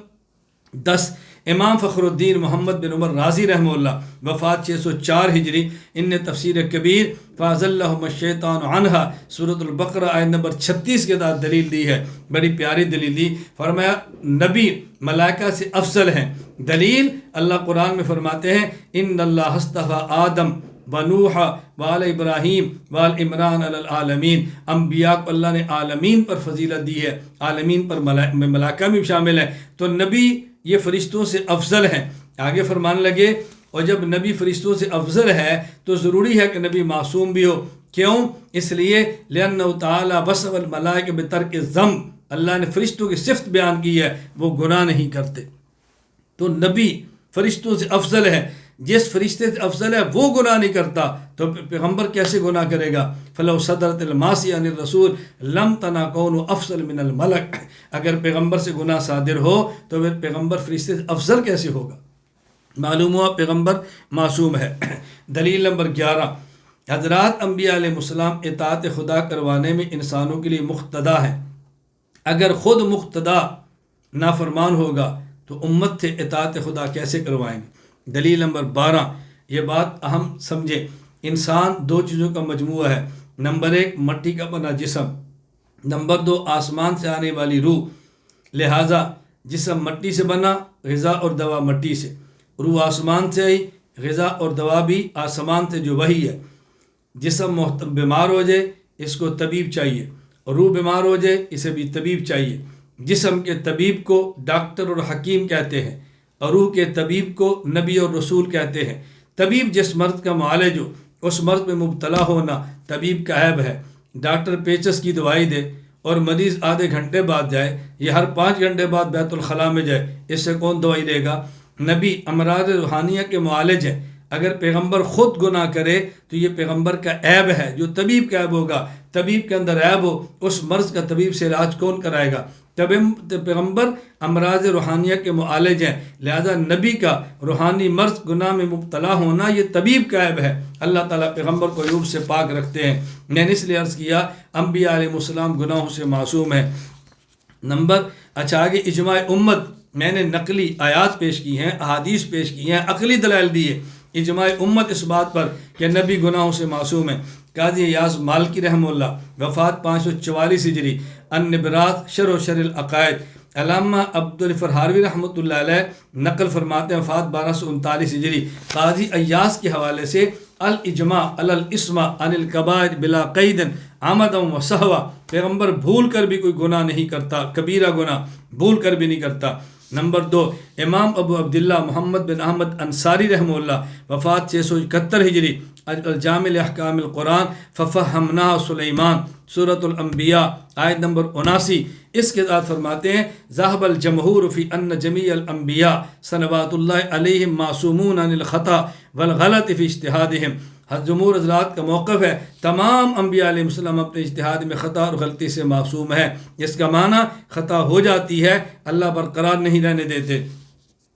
10 امام فخر الدین محمد بن عمر رازی رحمہ اللہ وفات 604 ہجری، ان نے تفسیر کبیر فَأَزَلَّهُمَ الشَّيْطَانُ عَنْهَا سورۃ البقرہ آیت نمبر 36 کے ساتھ دلیل دی ہے، بڑی پیاری دلیل دی، فرمایا نبی ملائکہ سے افضل ہیں۔ دلیل اللہ قرآن میں فرماتے ہیں ان اللہ اصطفیٰ آدم ونوح وآل ابراہیم وآل عمران علی العالمین، انبیاء کو اللہ نے عالمین پر فضیلت دی ہے، عالمین پر ملائکہ بھی شامل ہے، تو نبی یہ فرشتوں سے افضل ہیں۔ آگے فرمانے لگے اور جب نبی فرشتوں سے افضل ہے تو ضروری ہے کہ نبی معصوم بھی ہو، کیوں؟ اس لیے لأنہ تعالی وصف الملائکہ بترک الذنب، اللہ نے فرشتوں کی صفت بیان کی ہے وہ گناہ نہیں کرتے، تو نبی فرشتوں سے افضل ہے، جس فرشتے سے افضل ہے وہ گناہ نہیں کرتا تو پیغمبر کیسے گناہ کرے گا؟ فلو صدرت المعصیہ عن الرسول لم تنا کون افضل من الملک، اگر پیغمبر سے گناہ صادر ہو تو پھر پیغمبر فرشتے سے افضل کیسے ہوگا؟ معلوم ہوا پیغمبر معصوم ہے۔ دلیل نمبر 11 حضرات انبیاء علیہ السلام اطاعت خدا کروانے میں انسانوں کے لیے مقتدا ہے، اگر خود مقتدا نافرمان ہوگا تو امت سے اطاعت خدا کیسے کروائیں گے؟ دلیل نمبر 12 یہ بات اہم سمجھے، انسان دو چیزوں کا مجموعہ ہے، نمبر 1 مٹی کا بنا جسم، نمبر 2 آسمان سے آنے والی روح، لہٰذا جسم مٹی سے بنا، غذا اور دوا مٹی سے، روح آسمان سے آئی، غذا اور دوا بھی آسمان سے جو وہی ہے۔ جسم بیمار ہو جائے اس کو طبیب چاہیے، اور روح بیمار ہو جائے اسے بھی طبیب چاہیے۔ جسم کے طبیب کو ڈاکٹر اور حکیم کہتے ہیں، اور روح کے طبیب کو نبی اور رسول کہتے ہیں۔ طبیب جس مرض کا معالج ہو، اس مرض میں مبتلا ہونا طبیب کا عیب ہے۔ ڈاکٹر پیچس کی دوائی دے اور مریض آدھے گھنٹے بعد جائے یا ہر 5 گھنٹے بعد بیت الخلاء میں جائے، اس سے کون دوائی دے گا؟ نبی امراض روحانیہ کے معالج ہیں۔ اگر پیغمبر خود گناہ کرے تو یہ پیغمبر کا عیب ہے، جو طبیب کا عیب ہوگا، طبیب کے اندر عیب ہو، اس مرض کا طبیب سے علاج کون کرائے گا؟ پیغمبر امراض روحانیہ کے معالج ہیں، لہذا نبی کا روحانی مرض گناہ میں مبتلا ہونا یہ طبیب کا عیب ہے۔ اللہ تعالیٰ پیغمبر کو عیوب سے پاک رکھتے ہیں۔ میں نے اس لیے عرض کیا انبیاء علیہ السلام گناہوں سے معصوم ہیں۔ آگے اجماع امت، میں نے نقلی آیات پیش کی ہیں، احادیث پیش کی ہیں، عقلی دلائل دیے، اجماع امت اس بات پر کہ نبی گناہوں سے معصوم ہیں۔ قاضی ایاز مالکی رحمہ اللہ وفات 544 ہجری، النبرات شرح و شرح العقائد، علامہ عبدالفرحاروی رحمۃ اللہ علیہ نقل فرماتے ہیں وفات 1239 ہجری۔ قاضی ایاز کے حوالے سے الاجماع علی الاسم عن الکبائر بلا قید عمدا و سہوا، پیغمبر بھول کر بھی کوئی گناہ نہیں کرتا، کبیرہ گناہ بھول کر بھی نہیں کرتا۔ نمبر 2، امام ابو عبداللہ محمد بن احمد انصاری رحمہ اللہ، وفات 671 ہجری، الجامع لاحکام القرآن ففہمناہ سلیمان، سورۃ الانبیاء آیت نمبر 79، اس کے ساتھ فرماتے ہیں ذہب الجمہور فی ان جمیع الانبیاء صلوات اللہ علیہم معصومون عن الخطا والغلط فی اجتہادہم۔ جمہور حضرات کا موقف ہے تمام انبیاء علیہ السلام اپنے اجتہاد میں خطا اور غلطی سے معصوم ہے، جس کا معنی خطا ہو جاتی ہے، اللہ برقرار نہیں رہنے دیتے۔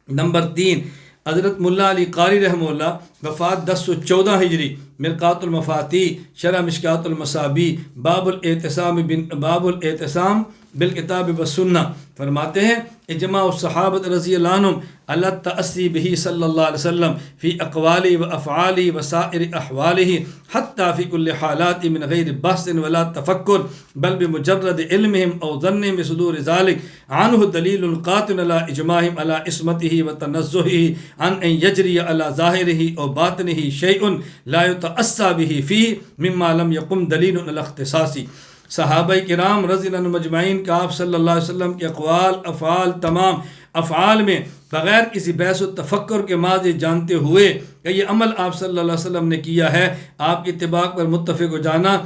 نمبر 3، حضرت ملا علی قاری رحمہ اللہ، وفات 1014 ہجری، مرقات المفاتیح شرح مشکات المصابیح، باب الاعتصام بالکتاب والسنہ، فرماتے ہیں اجماع الصحابۃ رضی اللہ عنہم علی التأسی بہ صلی اللہ علیہ وسلم فی اقوالہ و افعالہ و سائر احوالہ حتی فی کل حالات من غیر بحث ولا تفکر بل بمجرد علمہم او ظنہم بصدور ذلک عنہ دلیل قاطع علی اجماعہم علی عصمتہ و تنزہہ عن ان یجری علی ظاہرہ او باطنہ شیء لا یتأسی بہ فیہ مما لم یقم دلیل علی اختصاصی۔ صحابہ کرام رضی اللہ عنہم اجمعین کا آپ صلی اللہ علیہ وسلم کے اقوال افعال تمام افعال میں بغیر کسی بحث و تفکر کے ماضی جانتے ہوئے کہ یہ عمل آپ صلی اللہ علیہ وسلم نے کیا ہے، آپ کی اتباع پر متفق ہو جانا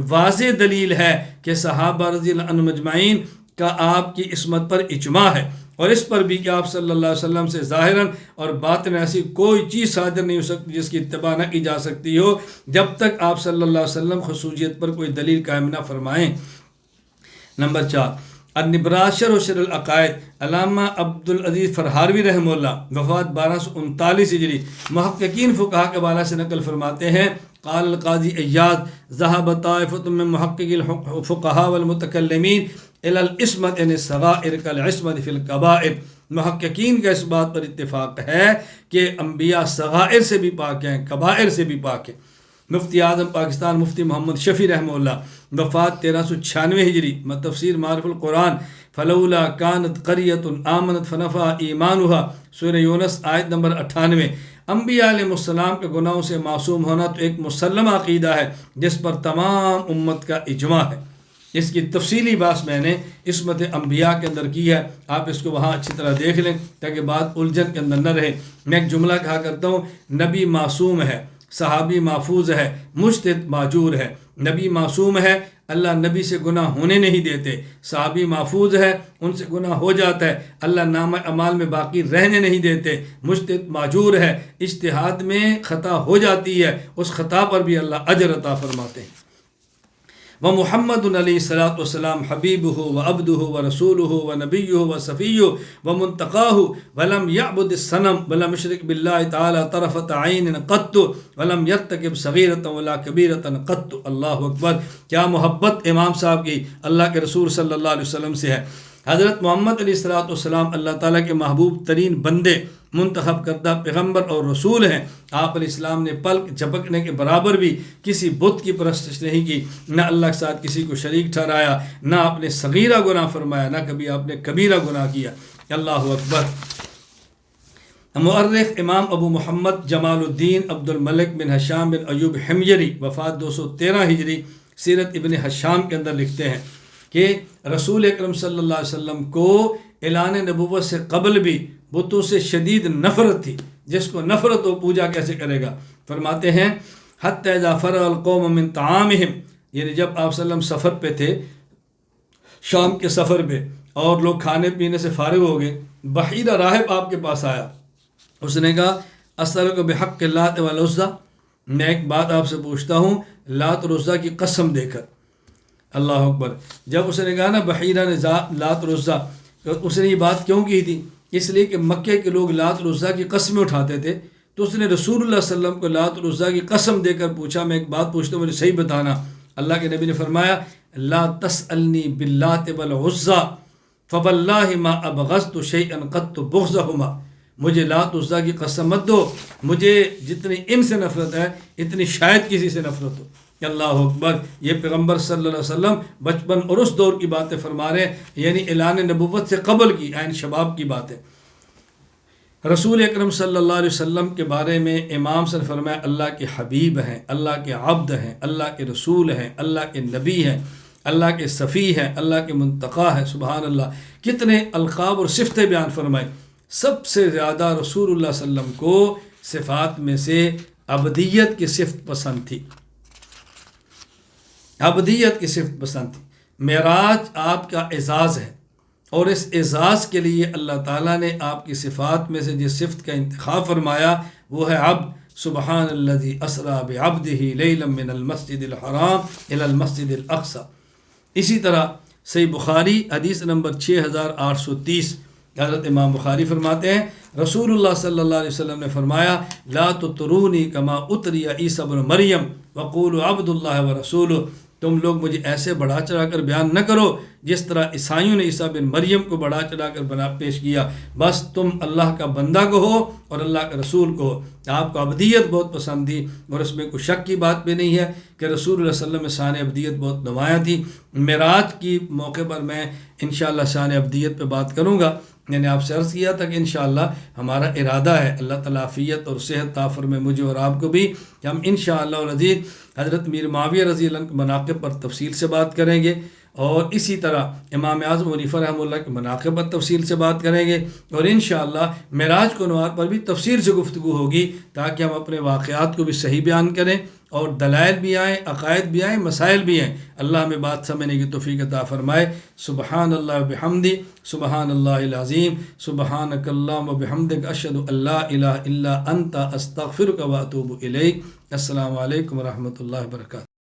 واضح دلیل ہے کہ صحابہ رضی اللہ عنہم اجمعین کا آپ کی عصمت پر اجماع ہے، اور اس پر بھی کہ آپ صلی اللہ علیہ وسلم سے ظاہراً اور باطن ایسی کوئی چیز صادر نہیں ہو سکتی جس کی اتباع نہ کی جا سکتی ہو جب تک آپ صلی اللہ علیہ وسلم خصوصیت پر کوئی دلیل قائم نہ فرمائیں۔ نمبر 4، النبراس شرح شرح العقائد، علامہ عبدالعزیز فرہاروی رحمہ اللہ، وفات 1239 ہجری، محققین فقہا کے حوالے سے نقل فرماتے ہیں قال القاضی عیاض ذهب طائفة من محقق الفقهاء والمتکلمین الى العصمت ان الصغائر كالعصمت فی الکبائر۔ محققین کا اس بات پر اتفاق ہے کہ انبیاء صغائر سے بھی پاک ہیں، کبائر سے بھی پاک ہیں۔ مفتی اعظم پاکستان مفتی محمد شفیع رحمہ اللہ، وفات 1396 ہجری، تفسیر معرف القرآن فلولا كانت قریۃ آمنت فنفع ایمانها، سورہ یونس آیت نمبر 98۔ انبیاء علیہ السلام کے گناہوں سے معصوم ہونا تو ایک مسلم عقیدہ ہے جس پر تمام امت کا اجماع ہے۔ اس کی تفصیلی بات میں نے عصمت انبیاء کے اندر کی ہے، آپ اس کو وہاں اچھی طرح دیکھ لیں تاکہ بات الجھن کے اندر نہ رہے۔ میں ایک جملہ کہا کرتا ہوں، نبی معصوم ہے، صحابی محفوظ ہے، مجتہد معجور ہے۔ نبی معصوم ہے، اللہ نبی سے گناہ ہونے نہیں دیتے، صحابی محفوظ ہے، ان سے گناہ ہو جاتا ہے، اللہ نامہ اعمال میں باقی رہنے نہیں دیتے، مجتہد معجور ہے، اجتہاد میں خطا ہو جاتی ہے، اس خطا پر بھی اللہ اجر عطا فرماتے ہیں۔ ومحمد علیہ الصلاۃ والسلام حبیبہ و عبدہ و رسولہ و نبیہ و صفیہ و منتقاہ ولم یعبد الصنم ولم یشرک باللہ تعالی طرفۃ عین قط ولم یرتکب صغیرۃ ولا کبیرۃ قط۔ اللہ اکبر، کیا محبت امام صاحب کی اللہ کے رسول صلی اللہ علیہ وسلم سے ہے۔ حضرت محمد علیہ الصلاۃ والسلام اللہ تعالیٰ کے محبوب ترین بندے، منتخب کردہ پیغمبر اور رسول ہیں۔ آپ علیہ السلام نے پلک جھپکنے کے برابر بھی کسی بت کی پرستش نہیں کی، نہ اللہ کے ساتھ کسی کو شریک ٹھہرایا، نہ آپ نے صغیرہ گناہ فرمایا، نہ کبھی آپ نے کبیرہ گناہ کیا۔ اللہ اکبر۔ مؤرخ امام ابو محمد جمال الدین عبد الملک بن ہشام بن ایوب حمیری، وفات 213 ہجری، سیرت ابن ہشام کے اندر لکھتے ہیں کہ رسول اکرم صلی اللہ علیہ وسلم کو اعلان نبوت سے قبل بھی بتوں سے شدید نفرت تھی۔ جس کو نفرت ہو پوجا کیسے کرے گا؟ فرماتے ہیں حتی اذا فرغ القوم من طعامہم، یعنی جب آپ صلی اللہ علیہ وسلم سفر پہ تھے، شام کے سفر پہ، اور لوگ کھانے پینے سے فارغ ہو گئے، بحیرہ راہب آپ کے پاس آیا، اس نے کہا اسألک بحق اللات والعزیٰ، میں ایک بات آپ سے پوچھتا ہوں لات اور عزیٰ کی قسم دے کر۔ اللہ اکبر۔ جب اس نے کہا نا بحیرہ نے لات اور عزیٰ، اس نے یہ بات کیوں کی تھی؟ اس لیے کہ مکے کے لوگ لات اور عزیٰ کی قسمیں اٹھاتے تھے، تو اس نے رسول اللہ صلی اللہ علیہ وسلم کو لات اور عزیٰ کی قسم دے کر پوچھا میں ایک بات پوچھتا ہوں، مجھے صحیح بتانا۔ اللہ کے نبی نے فرمایا لا تسألنی باللات والعزیٰ فواللہ ما ابغضت شیئا قط بغضہما، مجھے لات و عزیٰ کی قسم مت دو، مجھے جتنی ان سے نفرت ہے اتنی شاید کسی سے نفرت ہو۔ اللہ اکبر۔ یہ پیغمبر صلی اللہ علیہ وسلم بچپن اور اس دور کی باتیں فرما رہے ہیں، یعنی اعلان نبوت سے قبل کی، عین شباب کی بات ہے۔ رسول اکرم صلی اللہ علیہ وسلم کے بارے میں امام سے فرمایا اللہ کے حبیب ہیں، اللہ کے عبد ہیں، اللہ کے رسول ہیں، اللہ کے نبی ہیں، اللہ کے صفی ہیں، اللہ کے منتقی ہیں۔ سبحان اللہ، کتنے القاب اور صفتیں بیان فرمائے۔ سب سے زیادہ رسول اللہ صلی اللہ علیہ وسلم کو صفات میں سے عبدیت کی صفت پسند تھی، عبدیت کی صفت پسند تھی۔ معراج آپ کا اعزاز ہے، اور اس اعزاز کے لیے اللہ تعالیٰ نے آپ کی صفات میں سے جس صفت کا انتخاب فرمایا وہ ہے عبد۔ سبحان الذی اسریٰ بعبدہ لیلا من المسجد الحرام الی المسجد الاقصی۔ اسی طرح صحیح بخاری حدیث نمبر 6830، حضرت امام بخاری فرماتے ہیں رسول اللہ صلی اللہ علیہ وسلم نے فرمایا لا تطرونی کما اتری عیسی ابن مریم وقولوا عبد اللہ ورسولہ، تم لوگ مجھے ایسے بڑھا چڑھا کر بیان نہ کرو جس طرح عیسائیوں نے عیسیٰ بن مریم کو بڑھا چڑھا کر پیش کیا، بس تم اللہ کا بندہ کو ہو اور اللہ کا رسول کو ہو۔ آپ کو عبدیت بہت پسند تھی، اور اس میں کوئی شک کی بات بھی نہیں ہے کہ رسول اللہ صلی اللہ علیہ وسلم میں شان عبدیت بہت نمایاں تھی۔ معراج کی موقع پر میں انشاءاللہ شان عبدیت پہ بات کروں گا۔ میں نے آپ سے عرض کیا تھا کہ انشاءاللہ ہمارا ارادہ ہے، اللہ تعالیٰ عافیت اور صحت عطا فرمائے مجھے اور آپ کو بھی، کہ ہم انشاءاللہ العزیز حضرت میر معاویہ رضی اللہ عنہ کے مناقب پر تفصیل سے بات کریں گے، اور اسی طرح امام اعظم حنیفہ رحمہ اللہ کے مناقب پر تفصیل سے بات کریں گے، اور انشاءاللہ معراج کو نوار پر بھی تفصیل سے گفتگو ہوگی، تاکہ ہم اپنے واقعات کو بھی صحیح بیان کریں اور دلائل بھی آئیں، عقائد بھی آئیں، مسائل بھی آئیں۔ اللہ ہمیں بات سمجھنے کی توفیق عطا فرمائے۔ سبحان اللہ وبحمدہ، سبحان اللہ العظیم، سبحانک اللہم وبحمدک، اشہد ان لا الہ الا انت، استغفرک واتوب الیک۔ السلام علیکم ورحمۃ اللہ وبرکاتہ۔